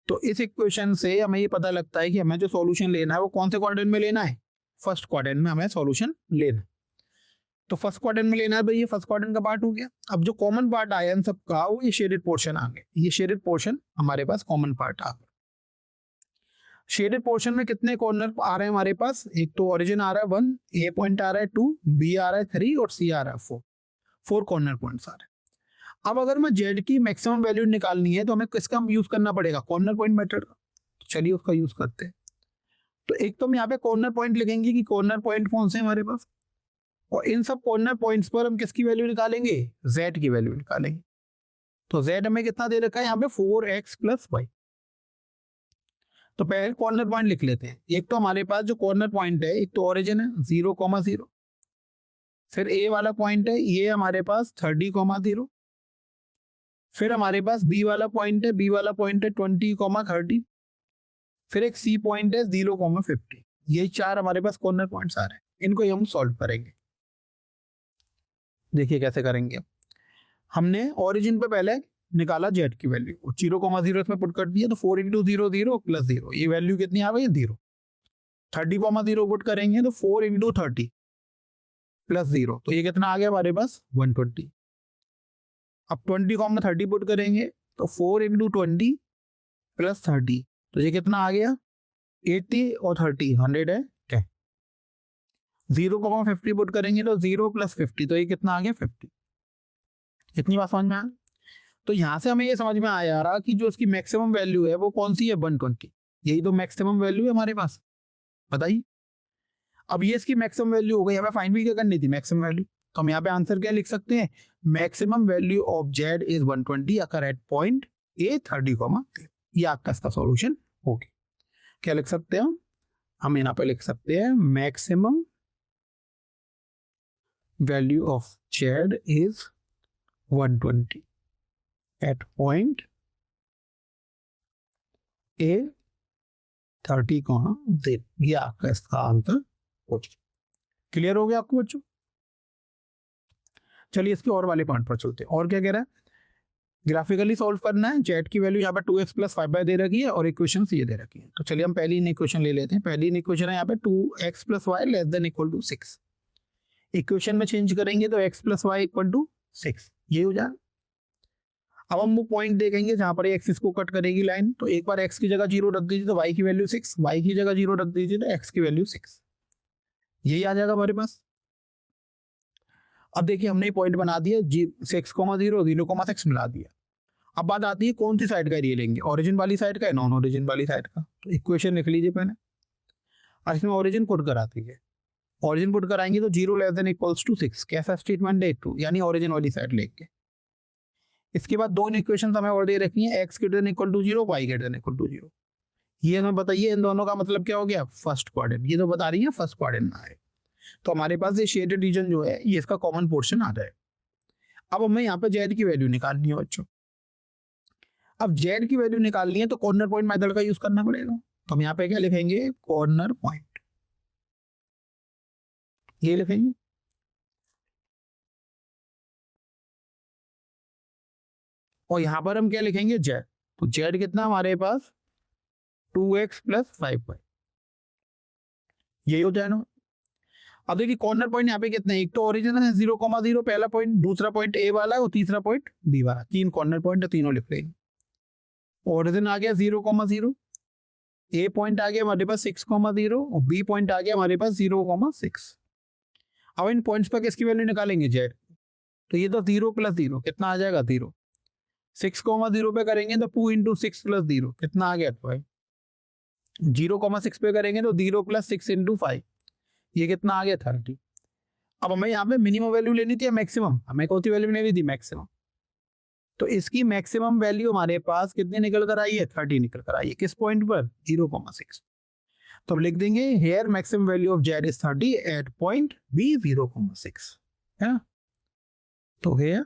A: तो इस इक्वेशन से हमें ये पता लगता है कि हमें जो सॉल्यूशन लेना है वो कौन से क्वाड्रेंट में लेना है, फर्स्ट क्वाड्रेंट में हमें सॉल्यूशन लेना। तो फर्स्ट क्वाड्रेंट में लेना है भाई, ये फर्स्ट क्वाड्रेंट का पार्ट हो गया। अब जो कॉमन पार्ट आया इन सब का, वो ये शेडेड पोर्शन आ गया। ये शेडेड पोर्शन हमारे पास कॉमन पार्ट आ गया। शेडेड पोर्शन में कितने कॉर्नर आ रहे हैं हमारे पास, एक तो ओरिजिन आ रहा है 1, ए पॉइंट आ रहा है 2, बी आ रहा है 3 और सी आ रहा है 4 कॉर्नर पॉइंट्स आ रहे हैं। अब अगर मैं जेड की मैक्सिमम वैल्यू निकालनी है तो हमें किसका यूज करना पड़ेगा, कॉर्नर पॉइंट मेथड का। तो चलिए उसका यूज करते हैं। तो एक तो हम यहाँ पे कॉर्नर पॉइंट लिखेंगे कि कॉर्नर पॉइंट कौन से हमारे पास, और इन सब कॉर्नर पॉइंट्स पर हम किसकी वैल्यू निकालेंगे, z की वैल्यू निकालेंगे। तो z हमें कितना दे रखा है यहाँ पे, 4x प्लस वाई। तो पहले कॉर्नर पॉइंट लिख लेते हैं। एक तो हमारे पास जो कॉर्नर पॉइंट है, एक तो ओरिजिन है 0,0, फिर a वाला पॉइंट है ये हमारे पास 30,0, फिर हमारे पास b वाला पॉइंट है, b वाला पॉइंट है 20,30, फिर एक c पॉइंट है 0,50। ये 4 हमारे पास कॉर्नर पॉइंट्स आ रहे हैं, इनको हम सॉल्व करेंगे। देखिए कैसे करेंगे। हमने ओरिजिन पे पहले निकाला जेड की वैल्यू, 0,0 इसमें पुट कर दिया तो 4 इंटू 0 0 प्लस 0, ये वैल्यू कितनी आ गई, 0। 30,0 पुट करेंगे तो 4 इंटू 30 प्लस 0, तो ये कितना आ गया हमारे पास, 120। अब 20,30 पुट करेंगे तो 4 इंटू 20 प्लस 30, तो ये कितना आ गया, 80 और 30 100 है क्या। 0,50 पुट करेंगे तो 0 प्लस 50, तो ये कितना आ गया, 50। इतनी बात समझ में आया। तो यहां से हमें ये समझ में आया रहा कि जो इसकी मैक्सिमम वैल्यू है वो कौन सी है, 120। यही तो मैक्सिमम वैल्यू है हमारे पास, बताइए। अब ये इसकी मैक्सिमम वैल्यू हो गई, हमें फाइंड भी क्या करनी थी, मैक्सिमम वैल्यू। तो हम यहाँ पे आंसर क्या लिख सकते हैं, maximum value of z is 120 occur at point A 30,0। ये आपका इसका सॉल्यूशन हो गया। क्या लिख सकते हैं हम यहाँ पे लिख सकते हैं, maximum value of z is 120 at point A 30,0। ये आपका इसका आंसर हो गया। क्लियर हो गया आपको बच्चों। चलिए इसके और वाले पॉइंट पर चलते हैं। और क्या कह रहा है, ग्राफिकली सॉल्व करना है। जेड की वैल्यू यहाँ पे 2x प्लस 5 दे रखी है और इक्वेशन ये दे रखी है। तो चलिए हम पहली इक्वेशन ले लेते हैं। पहली इक्वेशन है यहाँ पे 2x plus y less than equal to 6। Equation में चेंज करेंगे तो x plus y equal to 6, ये हो जाए। अब हम वो पॉइंट देखेंगे जहां पर एक्सिस को कट करेगी लाइन। तो एक बार x की जगह 0 रख दीजिए तो y की वैल्यू 6, y की जगह 0 रख दीजिए तो x की वैल्यू 6, यही आ जाएगा हमारे पास। अब देखिए हमने पॉइंट बना दिया, जी 6,0 0,6 मिला दिया। अब बात आती है कौन सी साइड का एरिया लेंगे, ओरिजिन वाली साइड का या नॉन ओरिजिन वाली साइड का। तो इक्वेशन लिख लीजिए पहले, और इसमें ओरिजिन पुट कराती है। ओरिजिन पुट कराएंगे तो 0 लेस देन इक्वल्स टू 6, कैसा स्टेटमेंट है 2, यानी ओरिजिन वाली साइड लेके। इसके बाद दो इक्वेशन हमें और दे रखी है, x greater than equal to 0, y greater than equal to 0। ये हमें बताइए इन दोनों का मतलब क्या हो गया, फर्स्ट क्वाड्रेंट। ये तो बता रही है फर्स्ट क्वाड्रेंट में आए, तो हमारे पास ये शेडेड रीजन जो है ये इसका कॉमन पोर्शन आ जाए। अब हमें यहाँ पे z की वैल्यू निकालनी है बच्चों। अब z की वैल्यू निकालनी है तो कॉर्नर पॉइंट मेथड का यूज करना पड़ेगा। तो हम यहाँ पे क्या लिखेंगे, कॉर्नर पॉइंट, ये लिखेंगे। और यहाँ पर हम क्या लिखेंगे, z। तो z कितना हमारे पास 2x प्लस 5y, यही हो जाए ना। अब देखिए कॉर्नर पॉइंट यहाँ पे कितने, एक तो ओरिजिन है 0,0 पहला पॉइंट, दूसरा पॉइंट ए वाला है और तीसरा पॉइंट बी वाला। तीन कॉर्नर पॉइंट है, तीनों लिख लेंगे। ओरिजिन आ गया 0,0, ए पॉइंट आ गया हमारे पास 6,0 और बी पॉइंट आ गया हमारे पास 0,6। अब इन पॉइंट्स पर किसकी वैल्यू निकालेंगे, z। तो ये तो 0 प्लस 0 कितना आ जाएगा, 0। 6,0 पे करेंगे तो 2 इंटू 6 प्लस 0 कितना आ गया, 5। 0,6 पे करेंगे तो 0 प्लस 6 इंटू 5, ये कितना आ गया, 30। अब हमें यहाँ पे मिनिमम वैल्यू लेनी थी या मैक्सिमम, हमें कौन सी वैल्यू लेनी थी, मैक्सिमम। तो इसकी मैक्सिमम वैल्यू हमारे पास कितनी निकल कर आई है, 30 निकल कर आई है। किस पॉइंट पर, 0,6। तो अब लिख देंगे here maximum value of z is 30 at point b 0,6 है ना। तो here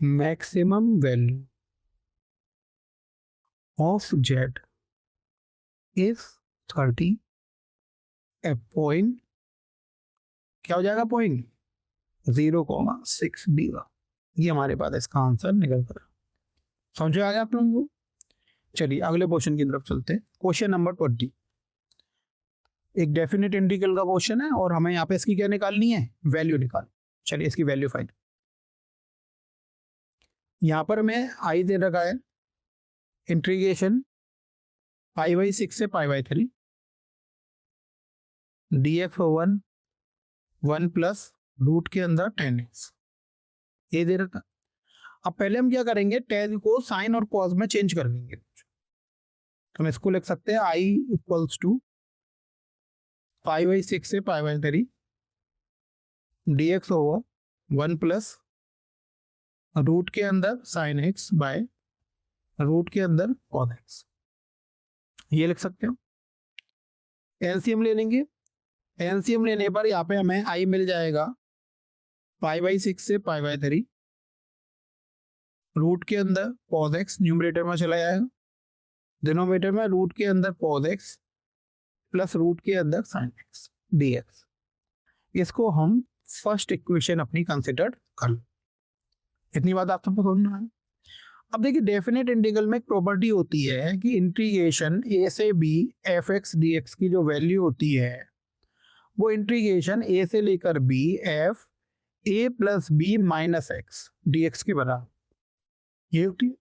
A: maximum value of z is 30 at point, क्या हो जाएगा, पॉइंट 0,6 दिया। ये हमारे पास इसका आंसर निकल कर, समझ आ गया आप लोगों को। चलिए अगले क्वेश्चन की तरफ चलते हैं। क्वेश्चन नंबर 20, एक डेफिनेट इंटीग्रल का क्वेश्चन है और हमें यहाँ पे इसकी क्या निकालनी है, वैल्यू निकाल। चलिए इसकी वैल्यू फाइंड। यहाँ पर हमें आई दे रखा है, इंटीग्रेशन π/6 से π/3 dx/1 1 प्लस रूट के अंदर 10x, ये दे रखा। अब पहले हम क्या करेंगे, tan को साइन और कॉस में चेंज कर देंगे। तो हम इसको लिख सकते हैं i इक्वल्स टू π/6 से π/3 dx/1 प्लस रूट के अंदर साइन x बाय रूट के अंदर कॉस x, ये लिख सकते हो। एलसीएम ले लेंगे, एलसीएम लेने पर यहाँ पे हमें i मिल जाएगा π/6 से π/3 रूट के अंदर cos x, न्यूमरेटर में चला जाएगा, डिनोमिनेटर में रूट के अंदर cos x प्लस रूट के अंदर sin x dx। इसको हम फर्स्ट इक्वेशन अपनी कंसिडर कर लो। इतनी बात आप सबको समझना है। अब देखिए डेफिनेट इंटीग्रल में एक प्रॉपर्टी होती है कि इंटीग्रेशन a से b f(x) dx की जो वैल्यू होती है वो इंटीग्रेशन a से लेकर b f a plus b minus x dx के बराबर ये होती है।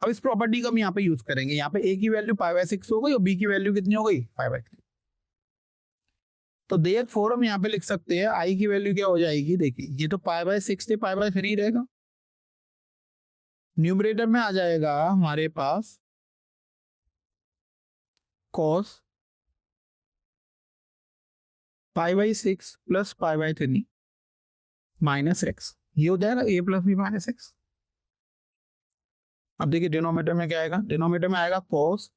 A: अब इस प्रॉपर्टी का हम यहाँ पे यूज करेंगे। यहाँ पे a की वैल्यू π/6 हो गई और b की वैल्यू कितनी हो गई, 5/3। तो देयरफॉर हम यहाँ पे लिख सकते हैं i की वैल्यू क्या हो जाएगी, देखिए ये तो π/6 से π/3 रहेगा। न्यूमरेटर में आ जाएगा हमारे पास cos π/6 प्लस π/3 माइनस x, ये हो जाएगा a plus b minus x। अब देखिए डिनोमिनेटर में क्या आएगा, डिनोमिनेटर में आएगा cos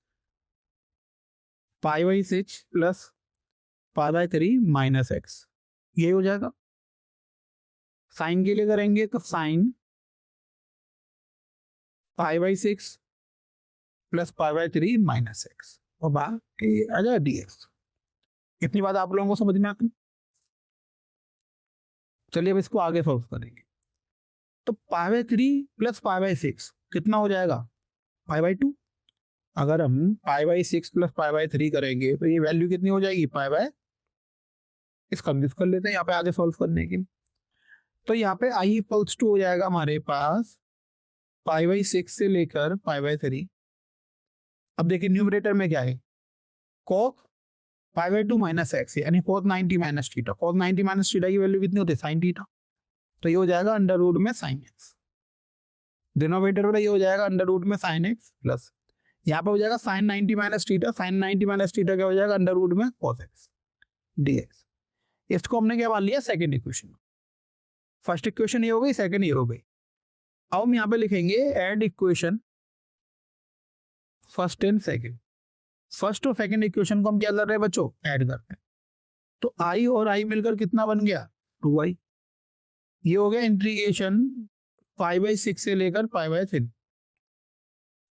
A: π/6 प्लस π/3 माइनस x, ये हो जाएगा। साइन के लिए करेंगे तो साइन π/6 प्लस π/3 माइनस x और बाकी आ जाएगा dx। इतनी बात आप लोगों को समझ में आती। चलिए अब इसको आगे सॉल्व करेंगे। तो π/3 प्लस π/6 कितना हो जाएगा, π/2। अगर हम π/6 प्लस π/3 करेंगे तो ये वैल्यू कितनी हो जाएगी, π/, इसका यूज कर लेते हैं यहाँ पे आगे सॉल्व करने के। तो यहाँ पे i इक्वल्स टू हो जाएगा हमारे पास π/6 से लेकर π/3। अब देखिए न्यूमरेटर में क्या है, cos pi by 2 minus x यानी cos 90 minus theta. cos 90 minus theta की वैल्यू कितनी होती है? sin theta. तो ये हो जाएगा अंडर रूट में sin x। डिनोमिनेटर में ये हो जाएगा अंडर रूट में sin x प्लस यहाँ पे हो जाएगा sin 90 minus theta. sin 90 minus theta क्या हो जाएगा? अंडर रूट में cos x dx। इसको हमने क्या मान लिया? Second equation. फर्स्ट इक्वेशन ये हो गई, सेकंड ये हो गई। अब हम यहाँ पे लिखेंगे add equation first and second. First और सेकंड इक्वेशन को हम क्या कर रहे हैं बच्चों? ऐड करते हैं। तो i और i मिलकर कितना बन गया? 2i। ये हो गया इंटीग्रेशन पाई बाई 6 से लेकर पाई बाई 3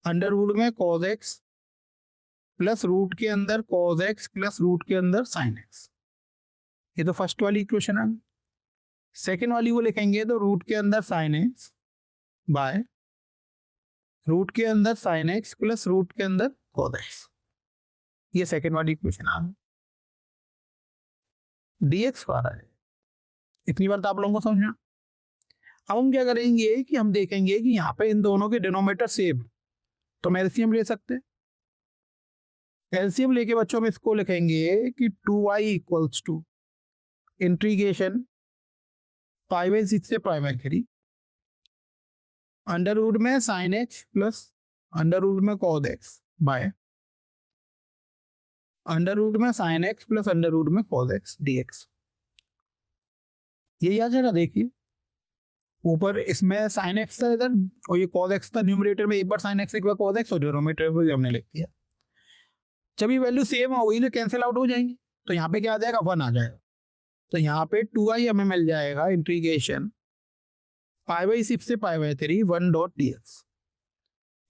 A: अंडर रूट में cos x प्लस रूट के अंदर cos x प्लस रूट के अंदर sin x। ये तो फर्स्ट वाली इक्वेशन है। सेकेंड वाली वो लिखेंगे तो रूट के अंदर sin x बाय रूट के अंदर sin x प्लस रूट के अंदर cos x। ये सेकेंड वाली इक्वेशन आ गई। dx आ रहा है। इतनी बार तो आप लोगों को समझना। अब हम क्या करेंगे कि हम देखेंगे कि यहाँ पे इन दोनों के डिनोमिनेटर सेम, तो हम एलसीएम ले सकते हैं। एलसीएम लेके बच्चों में इसको लिखेंगे कि 2i equals to integration pi by 6 से पाई बाई 3 अंडर रूट में sin x plus under root में cos x by under root में sin x plus under root में cos x dx। ये याद है, देखिए ऊपर इसमें sin x था इधर और ये cos x था। न्यूमरेटर में एक बार sin x एक बार cos x और डिनोमिनेटर में हमने लिख दिया। जब ये वैल्यू सेम हो गई तो कैंसिल आउट हो जाएंगे, तो यहाँ पे क्या आ जाएगा? 1 आ जाएगा। तो यहाँ पे 2i हमें मिल जाएगा इंटीग्रेशन पाई बाई 6 से पाई बाई 3 1 डॉट dx।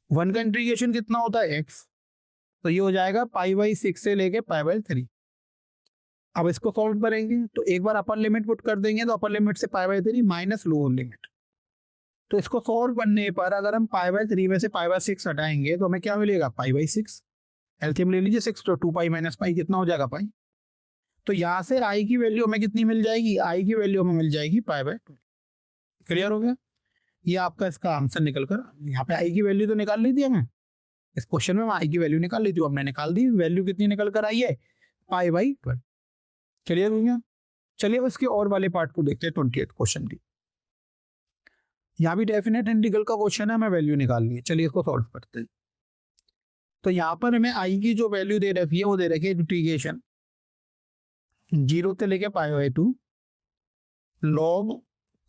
A: 1 का इंटीग्रेशन कितना होता है? x। तो ये हो जाएगा पाई बाई 6 से लेके पाई बाई 3। अब इसको सॉल्व करेंगे तो एक बार अपर लिमिट पुट कर देंगे तो अपर लिमिट से pi by 3 minus lower limit. तो इसको सॉल्व करने पर अगर हम पाई बाई 3 में से पाई बाई 6 हटाएंगे तो हमें क्या मिलेगा? पाई बाई 6। एलसीएम ले लीजिए 6 तो 2 पाई माइनस पाई कितना हो जाएगा? पाई। तो यहाँ से आई की वैल्यू हमें कितनी मिल जाएगी? आई की वैल्यू हमें मिल जाएगी पाई बाई 2। क्लियर हो गया? ये आपका इसका आंसर निकल कर, यहाँ पे आई की वैल्यू तो निकाल ली थी हमें इस क्वेश्चन में, आई की वैल्यू निकाल ली थी, हमने निकाल दी। वैल्यू कितनी निकल कर आई है? Pi by 12। क्लियर हो गया? चलिए अब इसके और वाले पार्ट को देखते हैं 28 क्वेश्चन की। यहाँ भी डेफिनेट इंटीग्रल का क्वेश्चन है, हमें वैल्यू निकालनी है। चलिए इसको सॉल्व करते हैं। तो यहाँ पर हमें आई की जो वैल्यू दे रखी है वो दे रखी है इंटीग्रेशन 0 से लेके pi by 2 log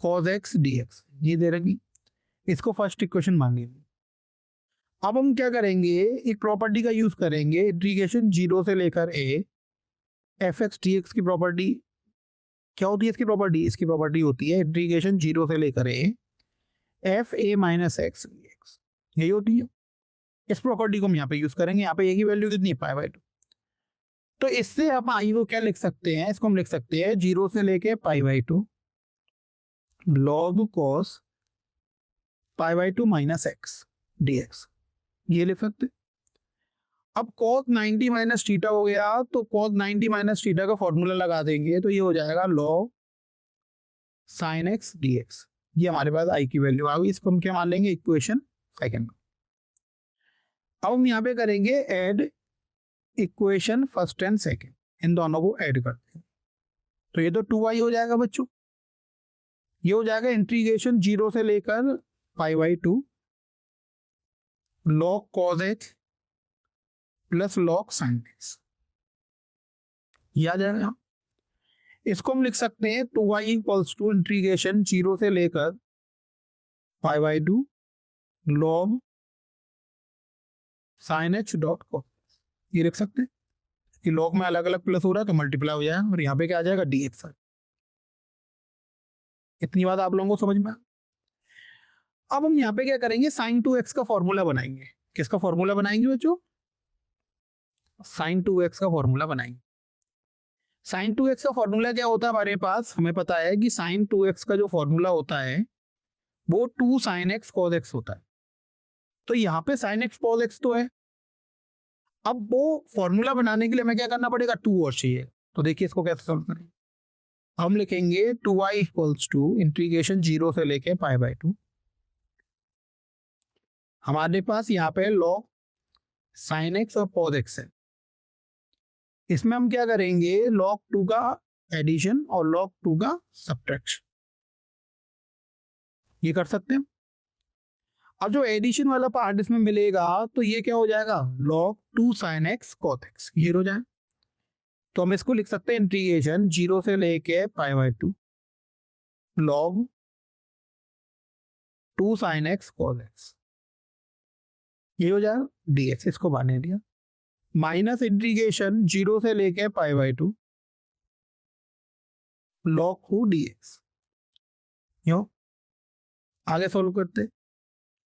A: cos x dx, ये दे रखी। इसको फर्स्ट इक्वेशन मांगेंगे। अब हम क्या करेंगे? एक प्रॉपर्टी का यूज करेंगे, इंटीग्रेशन 0 से लेकर a F x D x की प्रॉपर्टी। क्या होती है इसकी प्रॉपर्टी? इसकी प्रॉपर्टी होती है इंटीग्रेशन 0 से लेकर a F A minus x D x, यही होती है। इस प्रॉपर्टी को हम यहाँ पे यूज करेंगे। यहाँ पे a की वैल्यू कितनी है? Pi by 2। तो इससे आप आई को क्या लिख सकते हैं? इसको हम लिख सकते हैं 0 से लेके pi by 2 log cos pi by 2 minus x dx, ये लिख सकते। अब cos 90 माइनस थीटा हो गया तो cos 90 माइनस थीटा का फॉर्मूला लगा देंगे तो ये हो जाएगा log sin x dx। ये हमारे पास आई की वैल्यू आ गई। इसको हम क्या मान लेंगे? Equation second. अब हम यहाँ पे करेंगे add equation first and second, इन दोनों को ऐड करते हैं। तो ये तो 2i हो जाएगा बच्चों। ये हो जाएगा इंटीग्रेशन 0 से लेकर pi by 2 log cos x plus log sin x, ये आ जाएगा। इसको हम लिख सकते हैं 2i इक्वल्स टू इंटीग्रेशन 0 से लेकर pi by 2 log sin h dot cos, ये लिख सकते हैं कि log में अलग अलग प्लस हो रहा है तो मल्टीप्लाई हो जाएगा और यहाँ पे क्या आ जाएगा? dx। इतनी बात आप लोगों को समझ में। अब हम यहाँ पे क्या करेंगे? sin 2x का फॉर्मूला बनाएंगे। किसका फॉर्मूला बनाएंगे बच्चों? sin 2x का फॉर्मूला बनाएंगे। sin 2x का फॉर्मूला क्या होता है हमारे पास? हमें पता है कि sin 2x का जो फॉर्मूला होता है वो 2 sin x cos x होता है। तो यहाँ पे sin x cos x तो है। अब वो फॉर्मूला बनाने के लिए हमें क्या करना पड़ेगा? 2 और चाहिए। तो देखिए इसको कैसे सॉल्व करेंगे। हम लिखेंगे 2i इक्वल्स टू इंटीग्रेशन 0 से लेके पाई बाई 2। हमारे पास यहाँ पे log sin x और cos x है। इसमें हम क्या करेंगे, log 2 का एडिशन और log 2 का सब्ट्रैक्शन, ये कर सकते हैं। अब जो एडिशन वाला पार्ट इसमें मिलेगा तो ये क्या हो जाएगा, log 2 sin x cos x, ये हो जाए। तो हम इसको लिख सकते हैं इंटीग्रेशन 0 से लेके π/2 log 2 sin x cos x, ये हो जाएगा dx, इसको बांधने दिया, माइनस इंटीग्रेशन 0 से लेके π/2 log 2 dx। यो आगे सोल्व करते,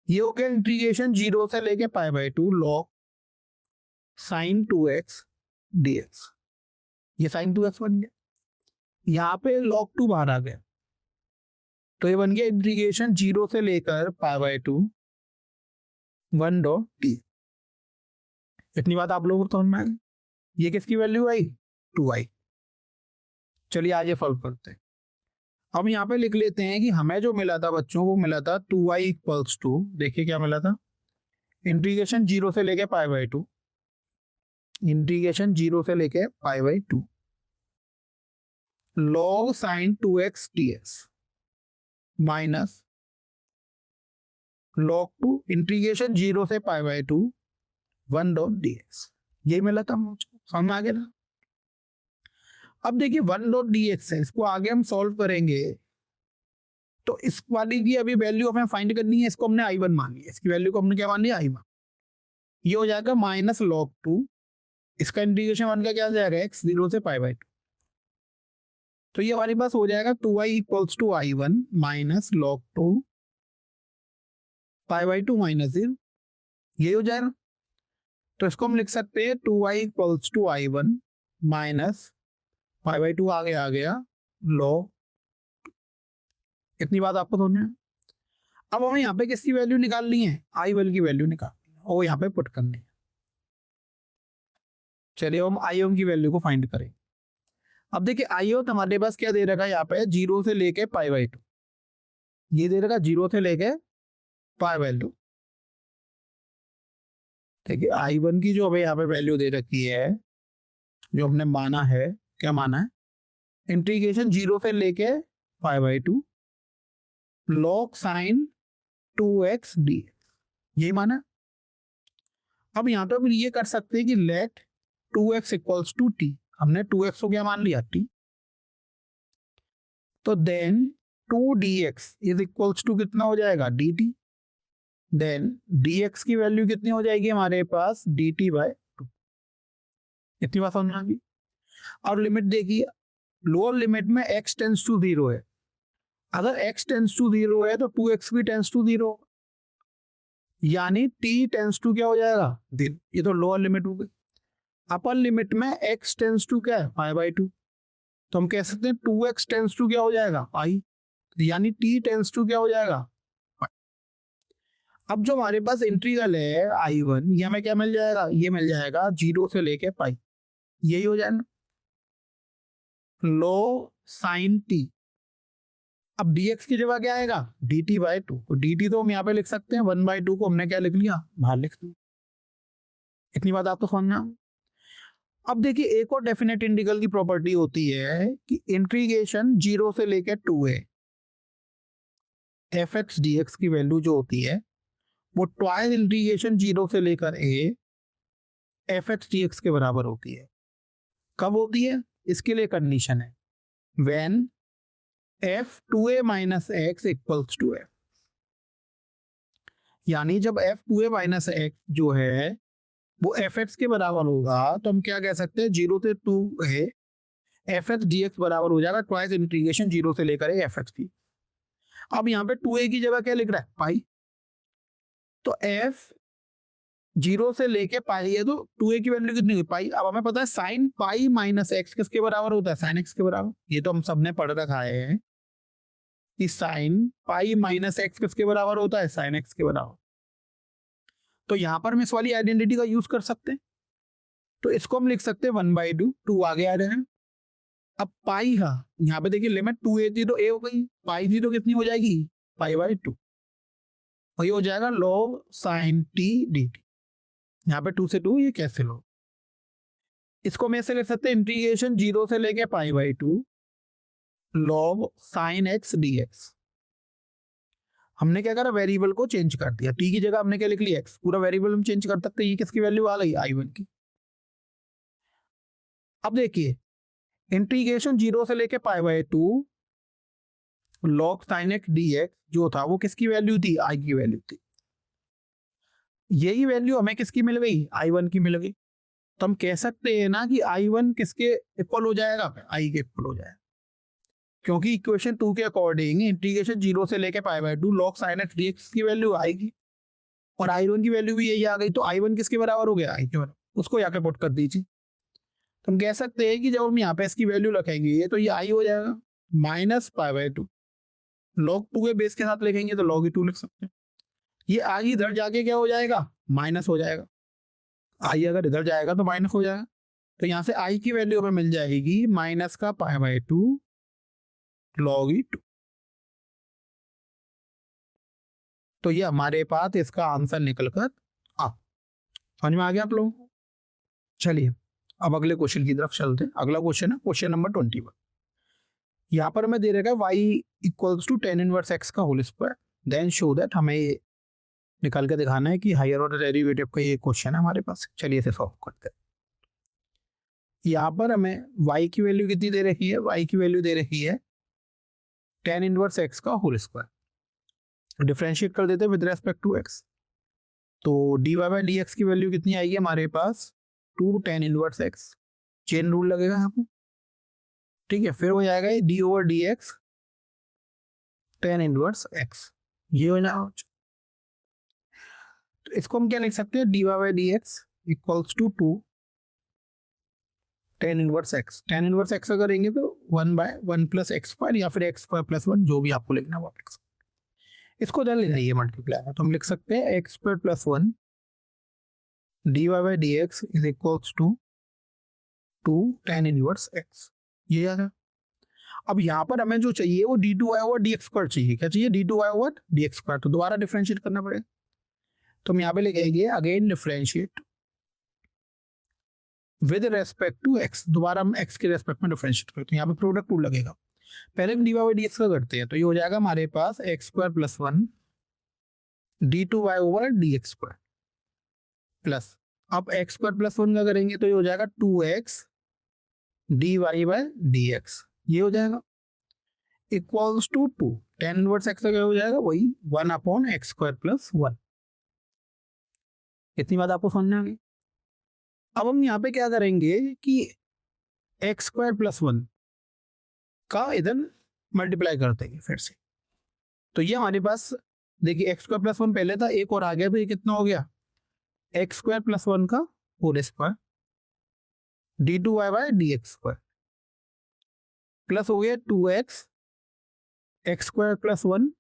A: ये हो गया इंटीग्रेशन 0 से लेके π/2 log sin 2x dx, ये sin 2x बन गया, यहाँ पे log 2 बाहर आ गया, तो ये बन गया इंटीग्रेशन 0 से लेकर π/2 1 डॉट डी। इतनी बात आप लोगों को समझ में आ गई। ये किसकी वैल्यू आई, 2i। चलिए आगे सॉल्व करते हैं। अब यहाँ पे लिख लेते हैं कि हमें जो मिला था बच्चों, वो मिला था 2i इक्वल्स टू, देखिए क्या मिला था, इंटीग्रेशन 0 से लेके π/2, इंटीग्रेशन 0 से लेके π/2 log sin 2x dx minus log 2 integration 0 से π/2 1 डॉट dx, ये मिला था मुझे, समझ में आ गया ना। अब देखिए 1 डॉट dx है, इसको आगे हम सॉल्व करेंगे, तो इस वाली की अभी वैल्यू हमें फाइंड करनी है, इसको हमने i1 मान लिया, इसकी वैल्यू को हमने क्या मान लिया, i1। ये हो जाएगा माइनस log 2, इसका इंटीग्रेशन वन का क्या जाएगा, x 0 से π/2, तो ये हमारे पास हो जाएगा 2i equals to i1 minus log 2 π/2 minus 0, ये हो जाएगा। तो इसको हम लिख सकते हैं 2i equals to i1 minus π/2 आ गया log, इतनी बात आपको समझ में। अब हमें यहाँ पे किसकी वैल्यू निकालनी है, i1 की वैल्यू निकालनी है और यहाँ पे पुट करनी है। चलिए हम i1 की वैल्यू को फाइंड करें। अब देखिए i1 हमारे पास क्या दे रखा है, यहाँ पे 0 से लेके π/2, ये दे रखा 0 से लेके π/2। देखिए i1 की जो हमें यहाँ पे वैल्यू दे रखी है, जो हमने माना है, क्या माना है, इंटीग्रेशन 0 से लेके π/2 log sin 2x dx, यही माना। अब यहाँ पे हम ये कर सकते हैं कि late 2x equals to t, हमने 2x को क्या मान लिया, t, तो then 2dx is equals to कितना हो जाएगा, dt, देन dx की वैल्यू कितनी हो जाएगी हमारे पास, dt/2। इतनी बात समझ में। और लिमिट देखिए, लोअर लिमिट में x टेंस टू 0 है, अगर x टेंस टू 0 है तो 2x भी टेंस टू 0, यानी t टेंस टू क्या हो जाएगा, ये तो लोअर लिमिट हो गई। अपर लिमिट में x टेंस टू क्या है, π/2, तो हम कह सकते हैं 2x टेंस टू क्या हो जाएगा, पाई, यानी t टेंस टू क्या हो जाएगा। अब जो हमारे पास इंटीग्रल है i1, ये हमें क्या मिल जाएगा, ये मिल जाएगा 0 से लेके पाई, यही हो जाएगा लो साइन t। अब dx की जगह क्या आएगा, dt/2, तो dt तो हम यहाँ पे लिख सकते हैं, 1/2 को हमने क्या लिख लिया, बाहर लिख लिया। इतनी बात आपको समझना। अब देखिए एक और डेफिनेट इंटीग्रल की प्रॉपर्टी होती है कि इंटीग्रेशन 0 से लेकर 2a fx dx की वैल्यू जो होती है वो ट्वाइस इंटीग्रेशन 0 से लेकर a fx dx के बराबर होती है। कब होती है, इसके लिए कंडीशन है when f 2a minus x equals to f, यानी जब f 2a minus x जो है वो fx के बराबर होगा, तो हम क्या कह सकते हैं, 0 से 2a fx dx बराबर हो जाएगा ट्वाइस इंटीग्रेशन 0 से लेकर a fx की। अब यहाँ पे 2a की जगह क्या लिख रहा है, पाई, तो f 0 से लेके पाई है, तो 2a की वैल्यू कितनी हुई, पाई। अब हमें पता है साइन पाई माइनस एक्स किसके बराबर होता है, साइन एक्स के बराबर, ये तो हम सबने पढ़ रखा है कि साइन पाई माइनस एक्स किसके बराबर होता है, साइन एक्स के बराबर। तो यहां पर हम इस वाली आइडेंटिटी का यूज कर सकते हैं, तो इसको हम लिख सकते हैं 1/2, 2 आगे आ रहे हैं। अब पाई, हाँ यहाँ पे देखिए लिमिट 2a थी तो a हो गई, पाई थी तो कितनी हो जाएगी, π/2, और ये हो जाएगा log sin t dt। यहाँ पे 2 से 2 ये कैंसिल हो, इसको मैं ऐसे लिख सकते हैं इंटीग्रेशन 0 से लेके π/2 log sin x dx। हमने क्या करा, वेरिएबल को चेंज कर दिया, t की जगह हमने क्या लिख लिया x, पूरा वेरिएबल हम चेंज कर सकते हैं। ये किसकी वैल्यू आ गई, i1 की। अब देखिए इंटीग्रेशन 0 से लेके π/2 log sin x dx जो था वो किसकी वैल्यू थी, i की वैल्यू थी। यही वैल्यू हमें किसकी मिल गई, i1 की मिल गई। तो हम कह सकते हैं ना कि i1 किसके इक्वल हो जाएगा, i के इक्वल हो जाएगा, क्योंकि इक्वेशन 2 के अकॉर्डिंग इंटीग्रेशन 0 से लेके π/2 log sin x dx की वैल्यू आएगी और i1 की वैल्यू भी यही आ गई। तो i1 किसके बराबर हो गया, i के बराबर, उसको यहाँ पे पुट कर दीजिए। तो हम कह सकते हैं कि जब हम यहाँ पे इसकी वैल्यू रखेंगे तो ये i हो जाएगा माइनस π/2, log 2 के बेस के साथ लिखेंगे तो log 2 लिख सकते हैं। ये i इधर जाके क्या हो जाएगा, माइनस हो जाएगा। i अगर इधर जाएगा तो माइनस हो जाएगा। तो यहाँ से i की वैल्यू हमें मिल जाएगी माइनस का π/2 log 2। तो ये हमारे पास इसका आंसर निकल कर आ, समझ में आ गया आप लोगों को। चलिए अब अगले क्वेश्चन की तरफ चलते हैं। अगला क्वेश्चन है क्वेश्चन नंबर 21। यहाँ पर हमें दे रखा है y equals to tan inverse x का whole square, then show that. हमें ये निकाल के दिखाना है कि हायर ऑर्डर डेरिवेटिव का ये क्वेश्चन है हमारे पास। चलिए इसे सॉल्व करते हैं। यहाँ पर हमें y की वैल्यू कितनी दे रखी है, y की वैल्यू दे रखी है tan इनवर्स x का होल स्क्वायर। डिफरेंशिएट कर देते हैं विद रेस्पेक्ट टू x। तो dy/dx की वैल्यू कितनी आएगी हमारे पास, 2 tan inverse x। Chain rule लगेगा यहाँ पे, ठीक है। फिर हो जाएगा ये d/dx tan इनवर्स x, ये हो जाएगा। तो इसको हम क्या लिख सकते हैं, dy/dx equals to 2 tan inverse x। tan inverse x अगर करेंगे तो 1/1 प्लस एक्स स्क्वायर या फिर एक्स स्क्वायर प्लस 1, जो भी आपको लिखना है वो लिख सकते हैं। इसको इधर ले जाइए मल्टीप्लाई, तो हम लिख सकते हैं x square plus 1 dy/dx is equals to 2 tan inverse x। ये आ गया। अब यहाँ पर हमें जो चाहिए वो d2y ओवर dx स्क्वायर चाहिए। क्या चाहिए, d2y ओवर dx स्क्वायर। तो दोबारा डिफरेंशिएट करना पड़ेगा। तो हम यहाँ पे लिखेंगे again differentiate with respect to x। दोबारा हम x के रेस्पेक्ट में डिफरेंशिएट करते हैं। यहाँ पे प्रोडक्ट रूल लगेगा। पहले हम dy/dx का करते हैं, तो ये हो जाएगा हमारे पास x square plus 1 d2y over dx square plus, अब एक्स स्क्वायर प्लस 1 का करेंगे तो ये हो जाएगा 2x dy/dx। ये हो जाएगा equals to 2 tan inverse x का क्या हो जाएगा, वही 1/x स्क्वायर प्लस 1। इतनी बात आपको समझ में आ गई। अब हम यहाँ पे क्या करेंगे कि एक्स स्क्वायर प्लस 1 का इधर मल्टीप्लाई कर देंगे फिर से। तो ये हमारे पास देखिए एक्स स्क्वायर प्लस 1 पहले था, एक और आ गया, तो ये कितना हो गया, एक्स स्क्वायर प्लस 1 का whole square d2y/dx square plus हो गया 2x x square plus 1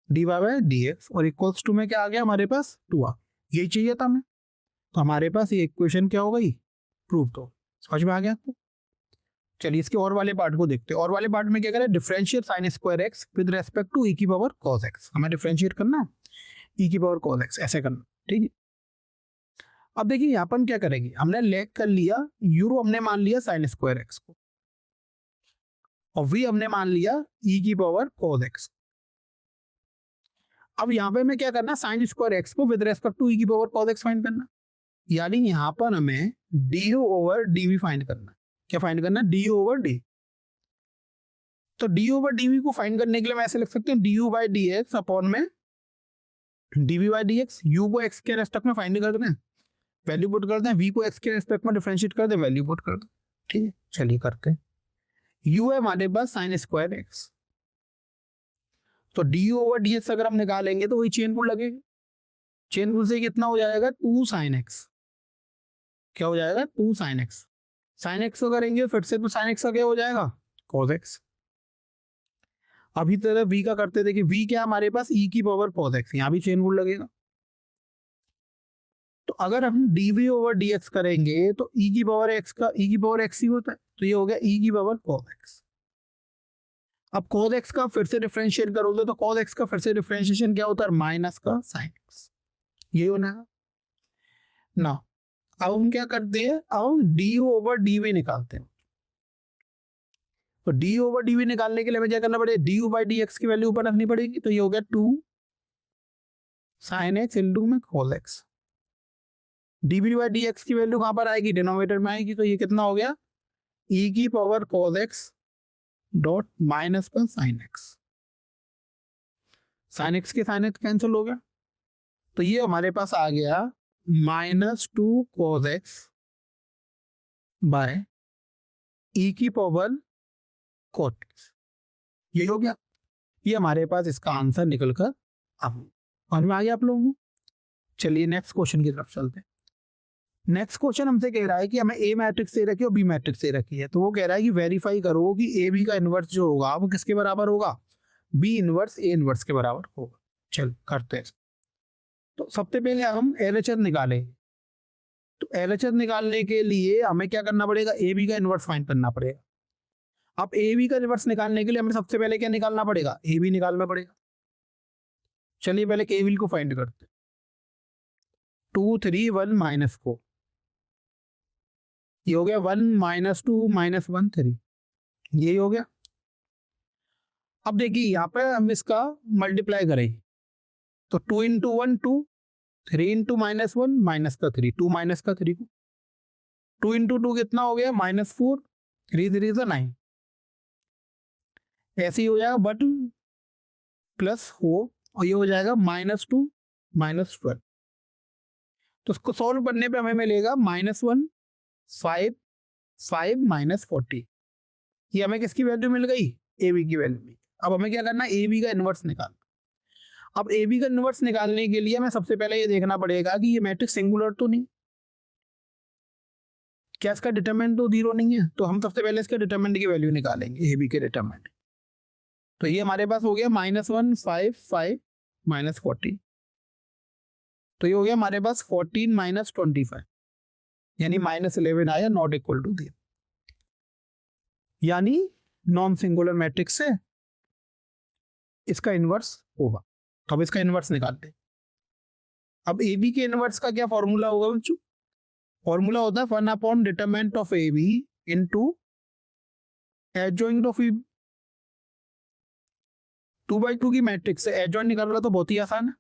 A: dy/dx और इक्वल्स टू में क्या आ गया हमारे पास 2 यही चाहिए था हमें। तो हमारे पास ये इक्वेशन क्या हो गई, प्रूव। तो समझ में आ गया आपको। चलिए इसके और वाले पार्ट को देखते हैं। और वाले पार्ट में क्या करें, differentiate sin square x with respect to e की पावर cos x। हमें डिफरेंशिएट करना है e की पावर cos x, ऐसे करना, ठीक है। अब देखिए यहाँ पर क्या करेंगे, हमने लेग कर लिया यूरो, हमने मान लिया sin स्क्वायर x को, और v हमने मान लिया e की पावर cos x। अब यहाँ पे हमें क्या करना, sin स्क्वायर x को विद रेस्पेक्ट टू e की पावर cos x फाइंड करना, यानी यहाँ पर हमें du ओवर dv फाइंड करना। क्या फाइंड करना, du ओवर d। तो du ओवर dv को फाइंड करने के लिए मैं ऐसे लिख सकते हैं du/dx अपॉन में dv/dx। u को x के रेस्पेक्ट में फाइंड कर दें, वैल्यू पुट कर दें, v को x के रेस्पेक्ट में डिफरेंशिएट कर दें, वैल्यू पुट कर दें, ठीक है। चलिए करते हैं। u है हमारे पास sin स्क्वायर x, तो du ओवर dx अगर हम निकालेंगे तो वही चेन रूल लगेगा। चेन रूल से कितना हो जाएगा, 2 sin x। क्या हो जाएगा, 2 sin x। sin x को करेंगे फिर से, तो sin x का क्या हो जाएगा, cos x। अभी तरह v का करते थे कि v क्या हमारे पास e की पावर cos x, यहाँ भी चेन रूल लगेगा। तो अगर हम dv ओवर dx करेंगे तो e की पावर x का e की पावर x ही होता है, तो ये हो गया e की पावर cos x। अब cos x का फिर से डिफरेंशिएट करोगे तो cos x का फिर से डिफरेंशिएशन क्या होता है, माइनस का sin x। ये होना ना। अब हम क्या करते हैं, अब हम डी ओवर डी वी निकालते हैं। तो डी ओवर डी वी निकालने के लिए हमें क्या करना पड़ेगा, D you by d x की वैल्यू ऊपर रखनी पड़ेगी। तो ये हो गया 2 sin x इंटू में cos x। D v by d x की वैल्यू कहां पर आएगी, डिनोमिनेटर में आएगी। तो ये कितना हो गया, e की power cos x dot minus पर sin x। sin x के sin x कैंसिल हो गया, तो ये हमारे पास आ गया -2 cos x बाय e की पावर cos x। ये हो गया, ये हमारे पास इसका आंसर निकल कर अब और में आ गया आप लोगों को। चलिए नेक्स्ट क्वेश्चन की तरफ चलते हैं। नेक्स्ट क्वेश्चन हमसे कह रहा है कि हमें ए मैट्रिक्स दे रखी है और बी मैट्रिक्स दे रखी है। तो वो कह रहा है कि वेरीफाई करो कि ए बी का इनवर्स जो होगा वो किसके बराबर होगा, बी इनवर्स ए इनवर्स के बराबर होगा। चल करते हैं। तो सबसे पहले हम एलएचएस निकालें। तो एलएचएस निकालने के लिए हमें क्या करना पड़ेगा, ए बी का इनवर्स फाइंड करना पड़ेगा। अब ए बी का इनवर्स निकालने के लिए हमें सबसे पहले क्या निकालना पड़ेगा, ए बी निकालना पड़ेगा। चलिए पहले के बी को फाइंड करते हैं। 2 3 1 -4, ये हो गया 1 -2 -1 3, ये हो गया। अब देखिए यहाँ पे हम इसका मल्टीप्लाई करें तो 2 इंटू 1 2, 3 इंटू -1 माइनस का 3, 2 माइनस का 3 को 2 इंटू 2 कितना हो गया -4, 3 3 से 9, ऐसे ही हो जाएगा बट +4 और ये हो जाएगा -2 -12। तो उसको सॉल्व करने पे हमें मिलेगा -1 5 5 -40। ये हमें किसकी वैल्यू मिल गई, ए बी की वैल्यू। अब हमें क्या करना है, ए बी का इनवर्स निकालना। अब ए बी का इनवर्स निकालने के लिए हमें सबसे पहले ये देखना पड़ेगा कि ये मैट्रिक्स सिंगुलर तो नहीं, क्या इसका डिटरमिनेंट तो 0 नहीं है। तो हम सबसे पहले इसके डिटरमिनेंट की वैल्यू निकालेंगे, ए बी के डिटरमिनेंट। तो ये हमारे पास हो गया -1 5 5 -40, तो ये हो गया हमारे पास 14 -25, यानी -11 आया, नॉट इक्वल टू 0, यानी नॉन सिंगुलर मैट्रिक्स से इसका इनवर्स होगा। तो अब इसका इनवर्स निकालते हैं। अब ए बी के इनवर्स का क्या फॉर्मूला होगा बच्चों, फॉर्मूला होता है 1 upon determinant of A B into adjoint of 2/2 की मैट्रिक्स से एडजॉइंट निकालना तो बहुत ही आसान है।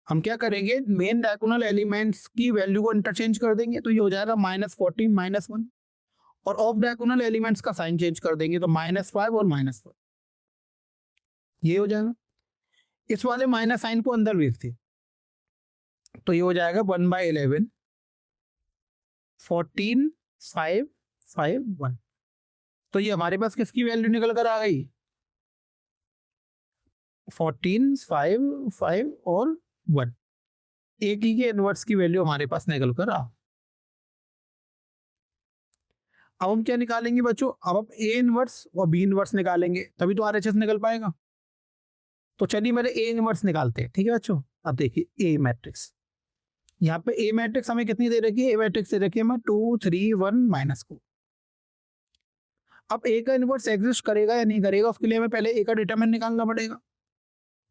A: हम क्या करेंगे, मेन डायगोनल एलिमेंट्स की वैल्यू को इंटरचेंज कर देंगे। तो ये हो जाएगा -14 -1, और ऑफ डायगोनल एलिमेंट्स का साइन चेंज कर देंगे तो -5 और -4, ये हो जाएगा। इस वाले माइनस साइन को अंदर भेजते तो ये हो जाएगा 1/11 14 5 5 1। तो ये हमारे पास किसकी वैल्यू निकल कर आ गई, 14 5 5 और 1, एक ही के इनवर्स की वैल्यू हमारे पास निकल कर आ। अब हम क्या निकालेंगे बच्चों, अब हम ए इनवर्स और बी इनवर्स निकालेंगे, तभी तो आरएचएस निकल पाएगा। तो चलिए मेरे ए इनवर्स निकालते हैं, ठीक है बच्चों। अब देखिए ए मैट्रिक्स, यहाँ पे ए मैट्रिक्स हमें कितनी दे रखी है, ए मैट्रिक्स दे रखी है हमें 2 3 1 -4। अब ए का इनवर्स एग्जिस्ट करेगा या नहीं करेगा, उसके लिए हमें पहले ए का डिटरमिनेंट निकालना पड़ेगा।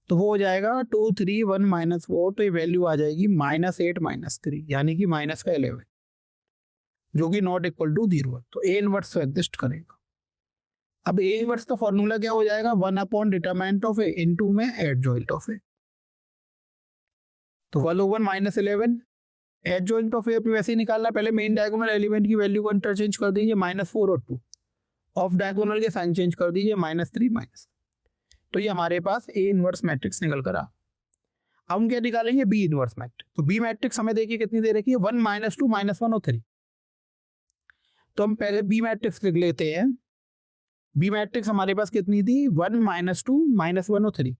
A: तो वो हो जाएगा 2 3 1 -4, तो ये वैल्यू आ जाएगी -8 -3, यानी कि -11, जो कि नॉट इक्वल टू 0 है। तो ए इनवर्स तो एग्जिस्ट करेगा। अब ए इनवर्स का फॉर्मूला क्या हो जाएगा, 1 upon determinant of A into में एडजॉइंट ऑफ ए। तो 1 over -11 एडजॉइंट ऑफ ए वैसे ही निकालना, पहले मेन डायगोनल एलिमेंट की वैल्यू को इंटरचेंज कर दीजिए -4 और 2, ऑफ डायगोनल के साइन चेंज कर दीजिए -3 -। तो ये हमारे पास ए इनवर्स मैट्रिक्स निकल कर आ। अब हम क्या निकालेंगे, बी इनवर्स मैट्रिक्स। तो बी मैट्रिक्स हमें देखिए कितनी दे रखी है, 1 -2 -1 और 3। तो हम पहले बी मैट्रिक्स लिख लेते हैं। बी मैट्रिक्स हमारे पास कितनी थी, 1 -2 -1 और 3,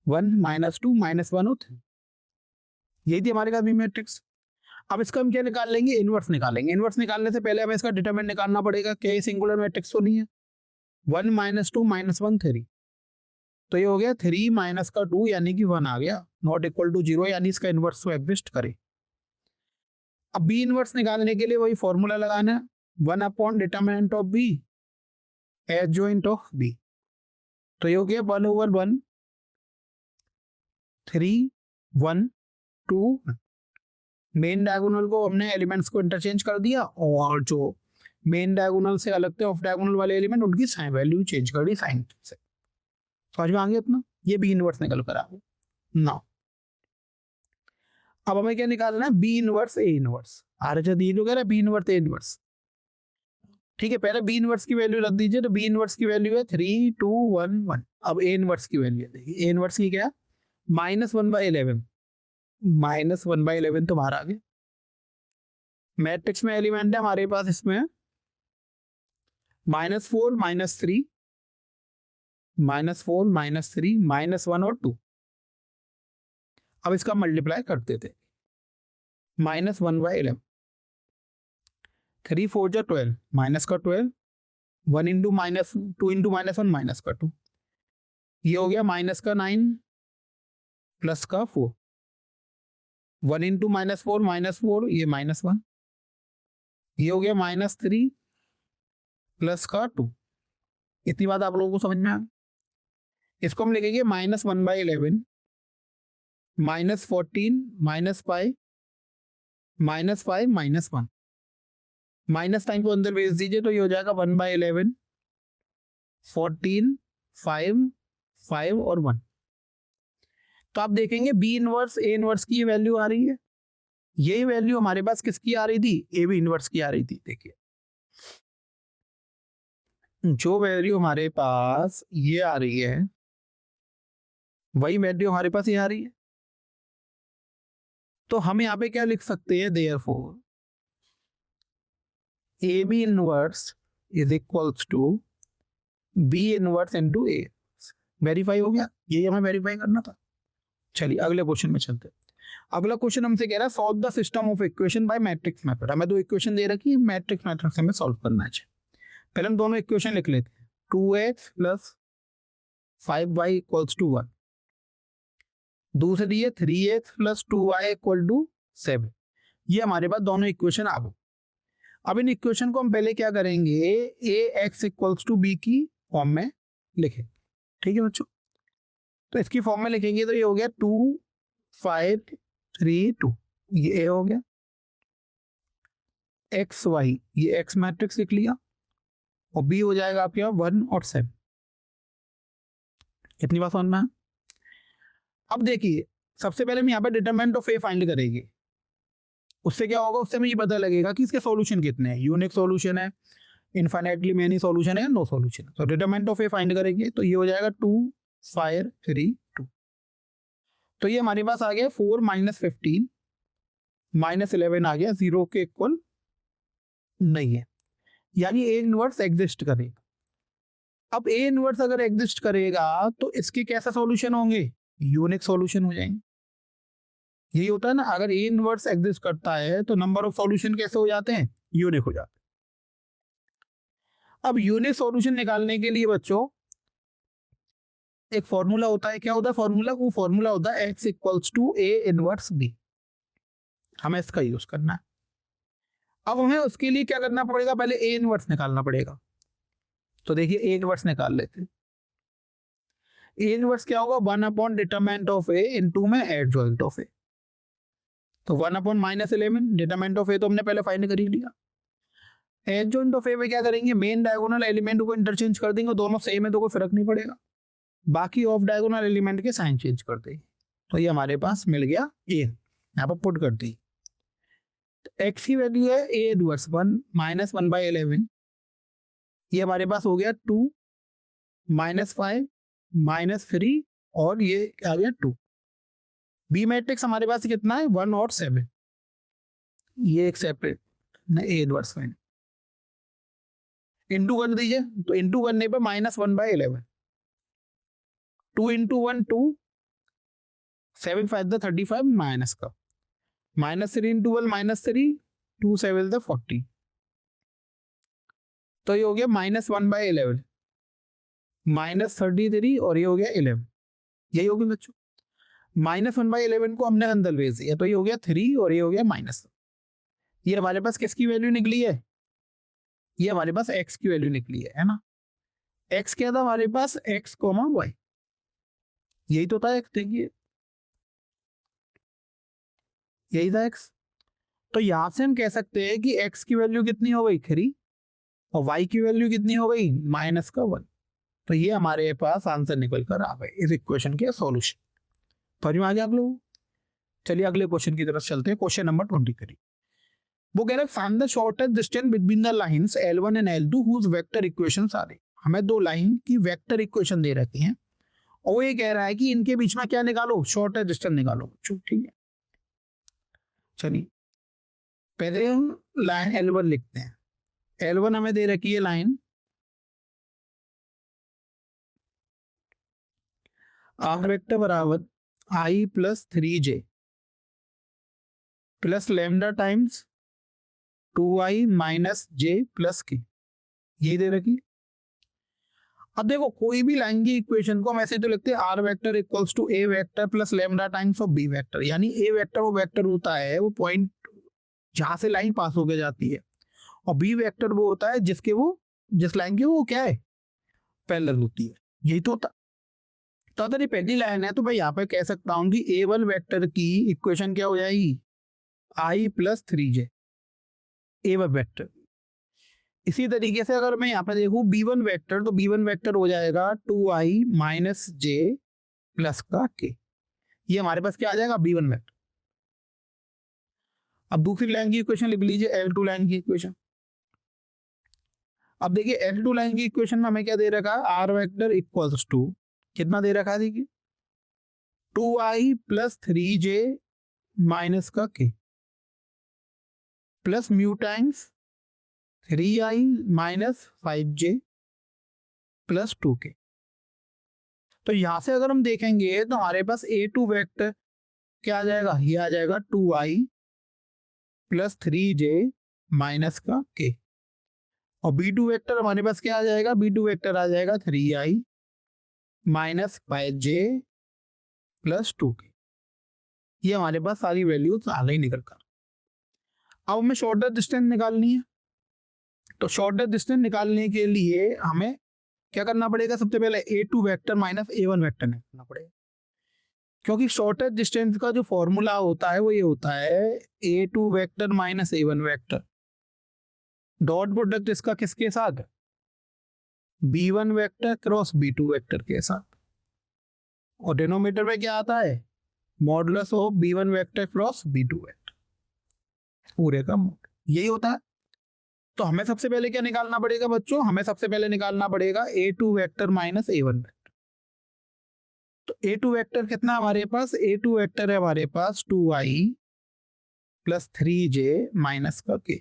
A: 1 -2 -1 और 3, यही थी हमारे पास बी मैट्रिक्स। अब इसका हम क्या निकाल लेंगे, इनवर्स निकालेंगे। इनवर्स निकालने से पहले हमें इसका डिटरमिनेंट निकालना पड़ेगा, क्या ये सिंगुलर मैट्रिक्स तो नहीं है। 1 -2 -1 3, तो ये हो गया 3 माइनस का 2, यानी कि 1 आ गया, नॉट इक्वल टू 0, यानी इसका इनवर्स तो एग्जिस्ट करे। अब बी इनवर्स निकालने के लिए वही फॉर्मूला लगाना है, 1 upon determinant of B adjoint of B. तो ये हो गया 1 over 1 3 1 2 मेन डायगोनल को हमने एलिमेंट्स को इंटरचेंज कर दिया, और जो मेन डायगोनल से अलग थे ऑफ डायगोनल वाले एलिमेंट, उनकी साइन वैल्यू चेंज कर दी साइन से। समझ में आ गया अपना, ये बी इनवर्स निकल कर आ गया ना। अब हमें क्या निकालना है, बी इनवर्स ए इनवर्स। आरएचआर दी जो कह रहा है बी इनवर्स ए इनवर्स। ठीक है, पहले बी इनवर्स की वैल्यू रख दीजिए, तो बी इनवर्स की वैल्यू है 3 2 1 1। अब ए इनवर्स की वैल्यू देखिए, ए इनवर्स की क्या, -1/11। -1/11 तो बाहर आ गए। मैट्रिक्स में एलिमेंट है हमारे पास इसमें -4 -3 -4 -3 -1 और 2। अब इसका मल्टीप्लाई करते थे, -1/11, 3 4 12, माइनस का 12, 1 इंटू माइनस 2 इंटू -1 माइनस का 2, ये हो गया माइनस का 9 प्लस का 4, 1 इंटू -4 ये -1, ये हो गया -3 प्लस का 2। इतनी बात आप लोगों को समझ में आ, इसको हम लिखेंगे -1/11 -14 -5 -5 -1, माइनस टाइम को अंदर भेज दीजिए तो ये हो जाएगा 1/11 14 5 5 और 1। तो आप देखेंगे बी इनवर्स ए इनवर्स की ये वैल्यू आ रही है, यही वैल्यू हमारे पास किसकी आ रही थी, ए बी इनवर्स की आ रही थी। देखिए जो वैल्यू हमारे पास ये आ रही है, वही वैल्यू हमारे पास ये आ रही है। तो हम यहाँ पे क्या लिख सकते हैं, therefore A B inverse is equals to B inverse into A. Verify हो गया, यही हमें वेरीफाई करना था। चलिए अगले क्वेश्चन में चलते हैं। अगला क्वेश्चन हमसे कह रहा है solve the system of equation by matrix method. हमें दो इक्वेशन दे रखी है, मैट्रिक्स मेथड से हमें सॉल्व करना है। पहले हम दोनों इक्वेशन लिख लेते हैं, 2x + 5y = 1, दूसरी है 3x + 2y = 7। ये हमारे पास दोनों इक्वेशन आ गए। अब इन इक्वेशन को हम पहले क्या करेंगे, ax = b की फॉर्म में लिखें। ठीक है बच्चों, तो इसकी फॉर्म में लिखेंगे तो ये हो गया 2 5 3 2, ये a हो गया। x y, ये x मैट्रिक्स लिख लिया, और b हो जाएगा आपके यहाँ 1 और 7। इतनी बात समझ में है। अब देखिए सबसे पहले हम यहाँ पे डिटरमिनेंट ऑफ a फाइंड करेंगे। उससे क्या होगा, उससे हमें ये पता लगेगा कि इसके सॉल्यूशन कितने हैं, यूनिक सॉल्यूशन है, इनफाइनाइटली मेनी सॉल्यूशन है, नो सॉल्यूशन। तो डिटरमिनेंट ऑफ a फाइंड करेंगे तो ये हो जाएगा 2 5 3 2। तो ये हमारे पास आ गया 4 -15 -11 आ गया, 0 के इक्वल नहीं है, यानी ए इनवर्स एग्जिस्ट करेगा। अब ए इनवर्स अगर एग्जिस्ट करेगा तो इसके कैसे सॉल्यूशन होंगे, यूनिक सॉल्यूशन हो जाएंगे। यही होता है ना, अगर ए इनवर्स एग्जिस्ट करता है तो नंबर ऑफ सॉल्यूशन कैसे हो जाते हैं, यूनिक हो जाते हैं। अब यूनिक सॉल्यूशन निकालने के लिए बच्चों एक फॉर्मूला होता है, क्या होता है फॉर्मूला, वो फॉर्मूला होता है x = a इनवर्स b। हमें इसका यूज करना है। अब हमें उसके लिए क्या करना पड़ेगा, पहले a इनवर्स निकालना पड़ेगा। तो देखिए a इनवर्स निकाल लेते हैं। a इनवर्स क्या होगा, 1 डिटरमिनेंट ऑफ a इनटू में एडजॉइंट ऑफ a। तो 1 -11 डिटरमिनेंट ऑफ a तो हमने पहले फाइंड कर ही लिया। एडजॉइंट ऑफ a में क्या करेंगे, मेन डायगोनल एलिमेंट को इंटरचेंज कर देंगे, दोनों सेम है तो कोई फर्क नहीं पड़ेगा। बाकी ऑफ डायगोनल एलिमेंट के साइन चेंज कर देंगे। तो ये हमारे पास मिल गया a, यहाँ पर पुट कर दी। x की वैल्यू है a इनवर्स 1 -1/11, ये हमारे पास हो गया 2 -5 -3 और ये आ गया 2। बी मैट्रिक्स हमारे पास कितना है, 1 और 7, ये एक सेपरेट a इनवर्स में इंटू कर दीजिए। तो इंटू करने पर -1/11, 2 इंटू 1 2, 7 5 35 माइनस का, -3 इंटू 1 -3, 2 7 40। तो ये हो गया -1/11 -33 और ये हो गया 11। यही हो गया बच्चों, -1/11 को हमने अंदर भेज दिया तो ये हो गया 3 और ये हो गया -। ये हमारे पास किसकी वैल्यू निकली है, ये हमारे पास x की वैल्यू निकली है ना। x क्या था हमारे पास, x, y, यही तो था x। देखिए यही था x। तो यहां से हम कह सकते हैं कि x की वैल्यू कितनी हो गई 3 और y की वैल्यू कितनी हो गई -1। तो ये हमारे पास आंसर निकल कर आ गए इस इक्वेशन के सॉल्यूशन। समझ में आ गया आप लोग? चलिए अगले क्वेश्चन की तरफ चलते हैं। क्वेश्चन नंबर 23 वो कह रहे हैं find the shortest distance between the lines L1 and L2 whose vector equations are. हमें दो लाइन की वेक्टर इक्वेशन दे रखी हैं और वो ये कह रहा है कि इनके बीच में क्या निकालो, शॉर्टेस्ट डिस्टेंस निकालो। ठीक है, चलिए पहले हम लाइन L1 लिखते हैं। L1 हमें दे रखी है लाइन आर वेक्टर बराबर I plus 3j plus lambda times 2i minus j plus k, ये दे रखी। अब देखो कोई भी लाइन की इक्वेशन को हम ऐसे तो लिखते हैं R vector equals to A vector plus lambda times of B vector. यानी ए वेक्टर वो वेक्टर होता है वो पॉइंट जहां से लाइन पास होकर जाती है, और बी वेक्टर वो होता है जिस लाइन की वो क्या है पैरेलल होती है। यही तो होता। तो अगर ये पहली लाइन है तो भाई यहाँ पे कह सकता हूँ कि A1 वेक्टर की इक्वेशन क्या हो जाएगी I plus 3j A1 vector. इसी तरीके से अगर मैं यहाँ पे देखूँ B1 वेक्टर तो B1 वेक्टर हो जाएगा 2i माइनस j प्लस का k। ये हमारे पास क्या आ जाएगा B1 वेक्टर। अब दूसरी लाइन की इक्वेशन लिख लीजिए L2 लाइन की इक्वेशन। अब देखिए L2 लाइन की इक्वेशन में हमें क्या दे रखा है आर वेक्टर इक्वल्स टू कितना दे रखा है देखिए 2i प्लस 3j माइनस का k plus mu times 3i minus 5j plus 2k। तो यहां से अगर हम देखेंगे तो हमारे पास A2 वेक्टर क्या आ जाएगा, ये आ जाएगा 2i प्लस 3j माइनस का k, और B2 वेक्टर हमारे पास क्या आ जाएगा, B2 वेक्टर आ जाएगा 3i minus 5j plus 2k। ये हमारे पास सारी वैल्यूज आ गई निकल कर। अब हमें शॉर्टेस्ट डिस्टेंस निकालनी है। तो शॉर्टेस्ट डिस्टेंस निकालने के लिए हमें क्या करना पड़ेगा, सबसे पहले A2 vector minus A1 vector निकालना पड़ेगा। क्योंकि शॉर्टेस्ट डिस्टेंस का जो फॉर्मूला होता है वो ये होता है A2 vector minus A1 vector dot product इसका किसके साथ, B1 vector cross B2 vector के साथ, और डिनोमिनेटर में क्या आता है modulus of B1 vector cross B2 vector, पूरे का मोड यही होता है। तो हमें सबसे पहले क्या निकालना पड़ेगा बच्चों, हमें सबसे पहले निकालना पड़ेगा A2 vector minus A1 vector. तो A2 वेक्टर कितना हमारे पास, A2 वेक्टर है हमारे पास 2i प्लस 3j माइनस का k।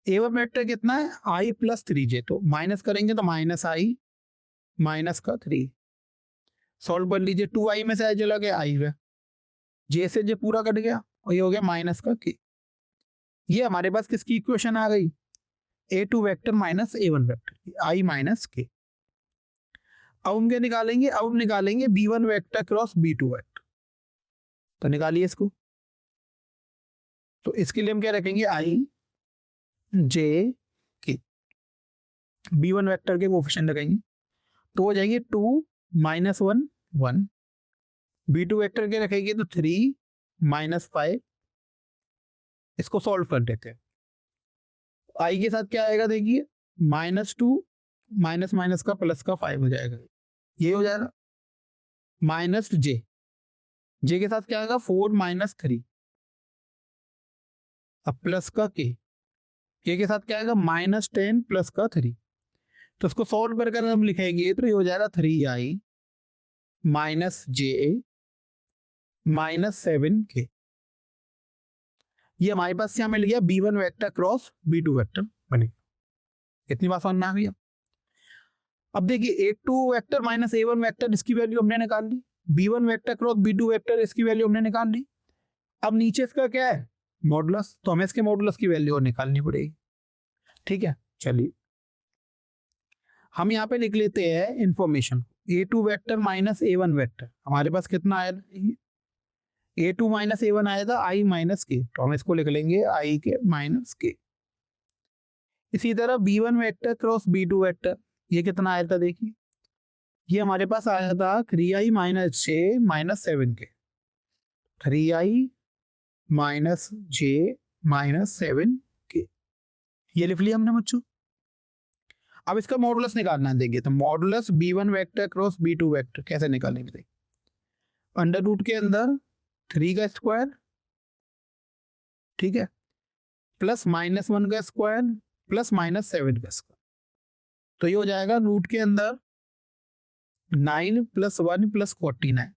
A: A1 वेक्टर कितना है i प्लस 3j, तो माइनस करेंगे तो माइनस i माइनस का 3। सॉल्व कर लीजिए, 2i में से i चला गया i है, j से j पूरा कट गया और ये हो गया माइनस का k। ये हमारे पास किसकी इक्वेशन आ गई, A2 vector minus A1 vector i minus k। अब हम क्या निकालेंगे, अब हम निकालेंगे B1 vector cross B2 vector. तो निकालिए इसको। तो इसके लिए हम क्या रखेंगे i j k, B1 vector के कोफिशिएंट रखेंगे तो हो जाएंगे 2 माइनस 1 1, B2 वेक्टर के रखेंगे तो 3 माइनस 5। इसको सॉल्व कर देते हैं। आई के साथ क्या आएगा देखिए -2 माइनस माइनस का प्लस का 5 हो जाएगा, ये हो जाएगा माइनस j, j के साथ क्या आएगा 4 माइनस 3, अब प्लस का k, k के साथ क्या आएगा -10 प्लस का 3। तो इसको सॉल्व कर हम लिखेंगे तो ये हो जाएगा 3i minus j minus 7k। ये हमारे पास क्या मिल गया, B1 vector cross B2 vector बने। इतनी बात समझ में आ गई। अब देखिए A2 vector minus A1 vector इसकी वैल्यू हमने निकाल ली, B1 vector cross B2 vector इसकी वैल्यू हमने निकाल ली। अब नीचे इसका क्या है मॉडुलस, तो हमें इसके मॉडुलस की वैल्यू निकालनी पड़ेगी। ठीक है, चलिए हम यहाँ पे लिख लेते हैं information. A2 vector minus A1 vector हमारे पास कितना आया, A2 माइनस A1 आया था i माइनस k, तो हम इसको लिख लेंगे i के माइनस k। इसी तरह B1 vector cross B2 vector ये कितना आया था देखिए, ये हमारे पास आया था 3i minus 6 minus 7k, 3i minus j minus 7k, ये लिख लिया हमने बच्चों। अब इसका मॉडुलस निकालना देंगे, तो modulus b1 vector cross b2 vector कैसे निकालेंगे? अंडर रूट के अंदर 3 का स्क्वायर, ठीक है, प्लस -1 का स्क्वायर प्लस -7 का स्क्वायर, तो ये हो जाएगा रूट के अंदर 9 + 1 + 49,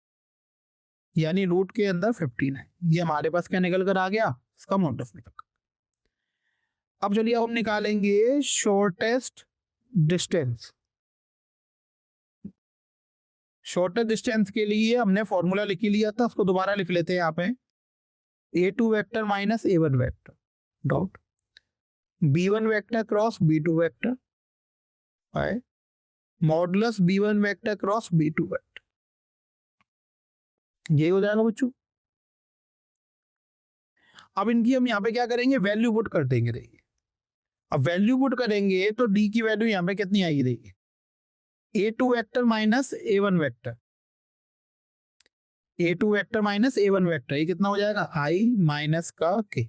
A: यानी रूट के अंदर 15 है। ये हमारे पास क्या निकल कर आ गया? इसका मॉडुलस निकल कर। अब चलिए अब हम निकालेंगे शॉर्टेस्ट डिस्टेंस। शॉर्टेस्ट डिस्टेंस के लिए हमने फॉर्मूला लिख लिया था, उसको दोबारा लिख लेते हैं यहाँ पे। a2 vector minus a1 vector dot b1 vector cross b2 vector by modulus b1 vector cross b2 vector, ये हो जाएगा बच्चों। अब इनकी हम यहाँ पे क्या करेंगे? वैल्यू पुट कर देंगे। देखिए अब वैल्यू पुट करेंगे तो d की वैल्यू यहाँ पे कितनी आएगी? देखिए a2 vector minus a1 vector, a2 vector minus a1 vector, ये कितना हो जाएगा? i माइनस का k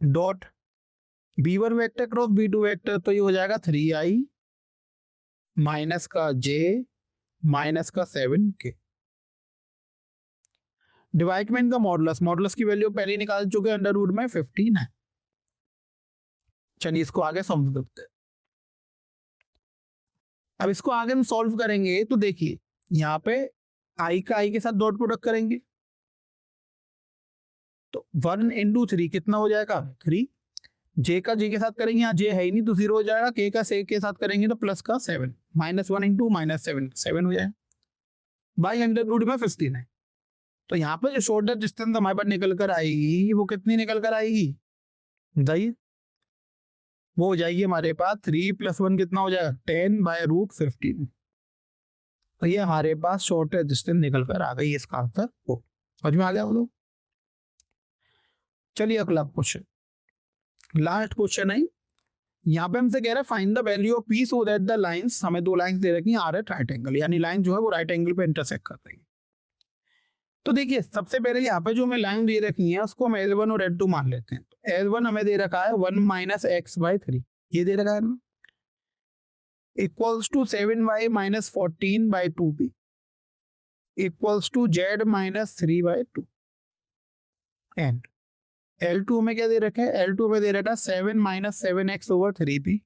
A: dot b1 vector cross b2 vector, तो ये हो जाएगा 3i माइनस का j माइनस का 7k। डिवाइड में इनका मॉडुलस, मॉडुलस की वैल्यू पहले निकाल चुके हैं, अंडर रूट में 15 है। चलिए इसको आगे सॉल्व करते हैं। अब इसको आगे हम सॉल्व करेंगे तो देखिए यहाँ पे i का i के साथ डॉट प्रोडक्ट करेंगे, तो 1 × 3 कितना हो जाएगा? 3। j का j के साथ करेंगे, यहाँ j है ही नहीं तो 0 हो जाएगा। k का से के साथ करेंगे तो प्लस का 7, -1 × -7 7 हो जाएगा, बाई अंडर रूट में 15 है। तो यहाँ पे जो शॉर्टेस्ट डिस्टेंस हमारे पास निकल कर आएगी वो कितनी निकल कर आएगी? बताइए। वो हो जाएगी हमारे पास 3 + 1 कितना हो जाएगा? 10/√15। तो ये हमारे पास शॉर्टेस्ट डिस्टेंस निकल कर आ गई, इसका आंसर हो। समझ में आ गया बोलो? चलिए अगला क्वेश्चन, लास्ट क्वेश्चन है। यहाँ पे हमसे कह रहा है find the value of p so that the lines, हमें दो लाइंस दे रखी हैं आर एट राइट एंगल, यानी लाइन जो है वो राइट एंगल पे इंटरसेक्ट कर रही है। तो देखिए सबसे पहले यहाँ पे जो हमें लाइन दे रखी है उसको हम L1 और L2 मान लेते हैं। तो L1 हमें दे रखा है 1 - x/3, ये दे रखा है ना, equals to 7y - 14/2b equals to z - 3/2 and L2 में क्या दे रखा है? L2 में दे रखा है 7 - 7x/3b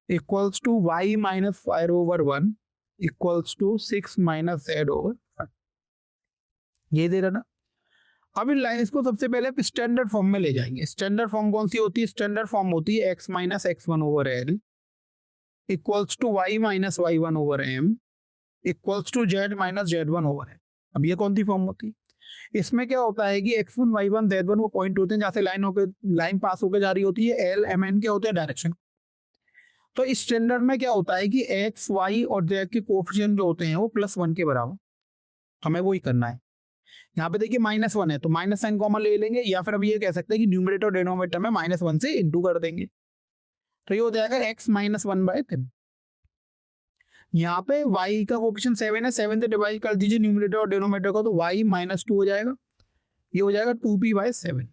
A: equals to y - 5/1 equals to 6 - z/1, ये दे रहा ना। अब इन लाइन्स को सबसे पहले स्टैंडर्ड फॉर्म में ले जाएंगे। स्टैंडर्ड फॉर्म कौन सी होती है? स्टैंडर्ड फॉर्म होती है x - x1/l equals to y - y1/m equals to z - z1/m। अब ये कौन सी फॉर्म होती है? इसमें क्या होता है कि x1 y1 z1 वो पॉइंट होते हैं जहाँ से लाइन पास होकर जा रही होती है। l m n क्या होते हैं? डायरेक्शन। तो इस स्टैंडर्ड में क्या होता है कि x y और z के कोएफिशिएंट जो होते हैं वो +1 के बराबर, हमें वही करना है। यहाँ पे देखिए -1 है तो माइनस साइन कॉमन ले लेंगे, या फिर अब ये कह सकते हैं कि न्यूमरेटर और डिनोमिनेटर में -1 से इंटू कर देंगे, तो ये हो जाएगा x - 1/3। यहाँ पे y का कोएफिशिएंट 7 है, 7 से डिवाइड कर दीजिए न्यूमरेटर और डिनोमिनेटर को, तो y - 2 हो जाएगा, ये हो जाएगा 2p/7।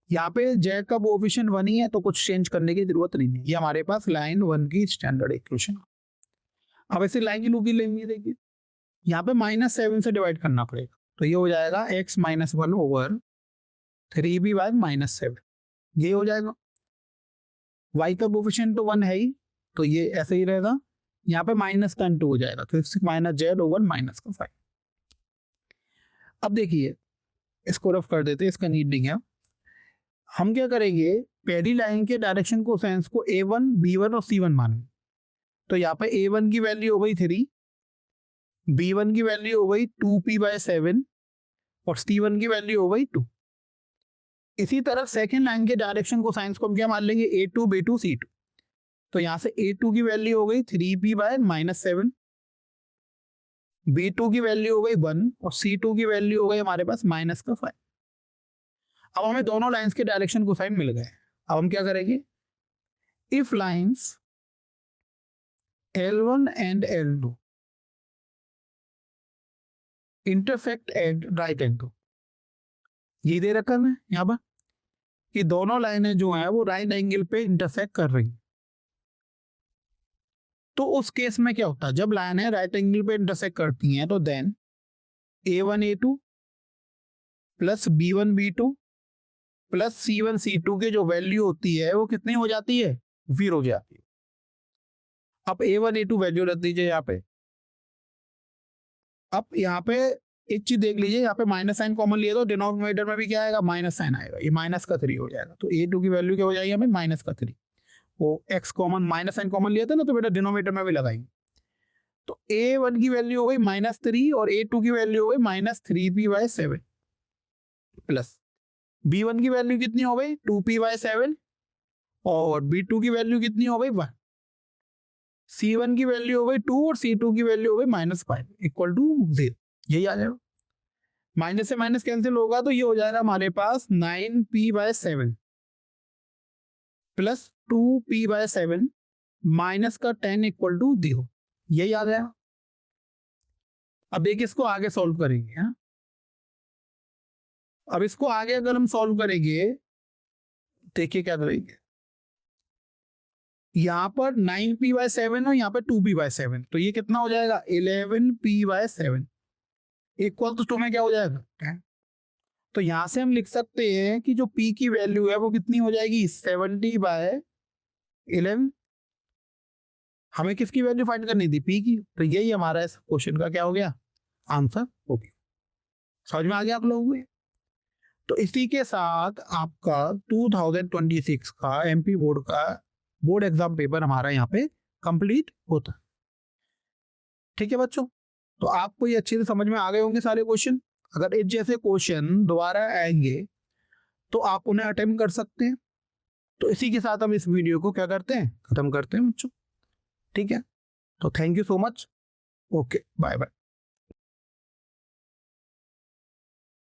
A: यहाँ पे z का कोएफिशिएंट 1 ही है तो कुछ चेंज करने की जरूरत नहीं है। ये हमारे पास लाइन 1 की स्टैंडर्ड इक्वेशन। अब ऐसे लाइन की लूकी लेंगे, देखिए यहाँ पे -7 से डिवाइड करना पड़ेगा, तो ये हो जाएगा x - 1/3b/-7, ये हो जाएगा। y का कोएफिशिएंट तो 1 है ही तो ये ऐसे ही रहेगा, यहाँ पे -2 हो जाएगा तो -z/- -5। अब देखिए इसको रफ कर देते हैं, इसका नीड नहीं है। हम क्या करेंगे, पहली लाइन के डायरेक्शन को सेंस को a1 b1 और c1 मानेंगे। तो यहाँ पे a1 की वैल्यू हो गई 3, b1 की वैल्यू हो गई 2p/7 और c1 की वैल्यू हो गई 2। इसी तरह सेकेंड लाइन के डायरेक्शन को साइंस को हम क्या मान लेंगे? a2 b2 c2। तो यहां से a2 की वैल्यू हो गई 3p/-7, b2 की वैल्यू हो गई 1 और c2 की वैल्यू हो गई हमारे पास -5। अब हमें दोनों लाइंस के डायरेक्शन को साइन मिल गए। अब हम क्या करेंगे, if lines L1 and L2 intersect at right angle, ये दे रखा है यहाँ पर कि दोनों लाइनें जो हैं वो राइट एंगल पे इंटरसेक्ट कर रही हैं। तो उस केस में क्या होता है, जब लाइनें राइट एंगल पे इंटरसेक्ट करती हैं तो then A1 A2 plus B1 B2 plus C1 C2 की जो वैल्यू होती है वो कितनी हो जाती है, 0 हो जाती है। अब A1 A2 वैल्यू रख दीजिए यहाँ पे। अब यहाँ पे एक चीज देख लीजिए, यहाँ पे माइनस साइन कॉमन लिया तो डिनोमिनेटर में भी क्या आएगा, माइनस साइन आएगा, ये माइनस का 3 हो जाएगा। तो A2 की वैल्यू क्या हो जाएगी हमें, माइनस का 3। वो x common minus sign common लिया था ना, तो बेटा डिनोमिनेटर में भी लगाएंगे। तो A1 की वैल्यू हो गई -3 और A2 की वैल्यू हो गई -3p/7 प्लस B1 की वैल्यू कितनी हो गई 2p/7 और B2 की वैल्यू कितनी हो गई 1। C1 की वैल्यू हो गई 2 और C2 की वैल्यू हो गई -5 इक्वल टू 0। यही आ जाएगा, माइनस से माइनस कैंसिल होगा तो ये हो जाएगा हमारे पास 9p/7 प्लस 2p/7 माइनस का 10 इक्वल टू 0। यही आ गया। अब एक इसको आगे सॉल्व करेंगे। हाँ, अब इसको आगे अगर हम सॉल्व करेंगे, देखिए क्या करेंगे, यहां पर 9p/7 और यहाँ पर 2p/7, तो ये कितना हो जाएगा 11p/7 इक्वल टू में क्या हो जाएगा 10। तो यहां से हम लिख सकते हैं कि जो p की वैल्यू है वो कितनी हो जाएगी 70/11। हमें किसकी वैल्यू फाइंड करनी थी, p की। तो यही हमारा इस क्वेश्चन का क्या हो गया, आंसर हो गया। समझ में आ गया आप लोगों को। तो इसी के साथ आपका 2026 का MP बोर्ड का बोर्ड एग्जाम पेपर हमारा यहाँ पे कंप्लीट होता है। ठीक है बच्चों, तो आपको ये अच्छे से समझ में आ गए होंगे सारे क्वेश्चन। अगर इस जैसे क्वेश्चन दोबारा आएंगे तो आप उन्हें अटेम्प्ट कर सकते हैं। तो इसी के साथ हम इस वीडियो को क्या करते हैं, खत्म करते हैं बच्चों। ठीक है, तो thank you so much. Okay, bye bye.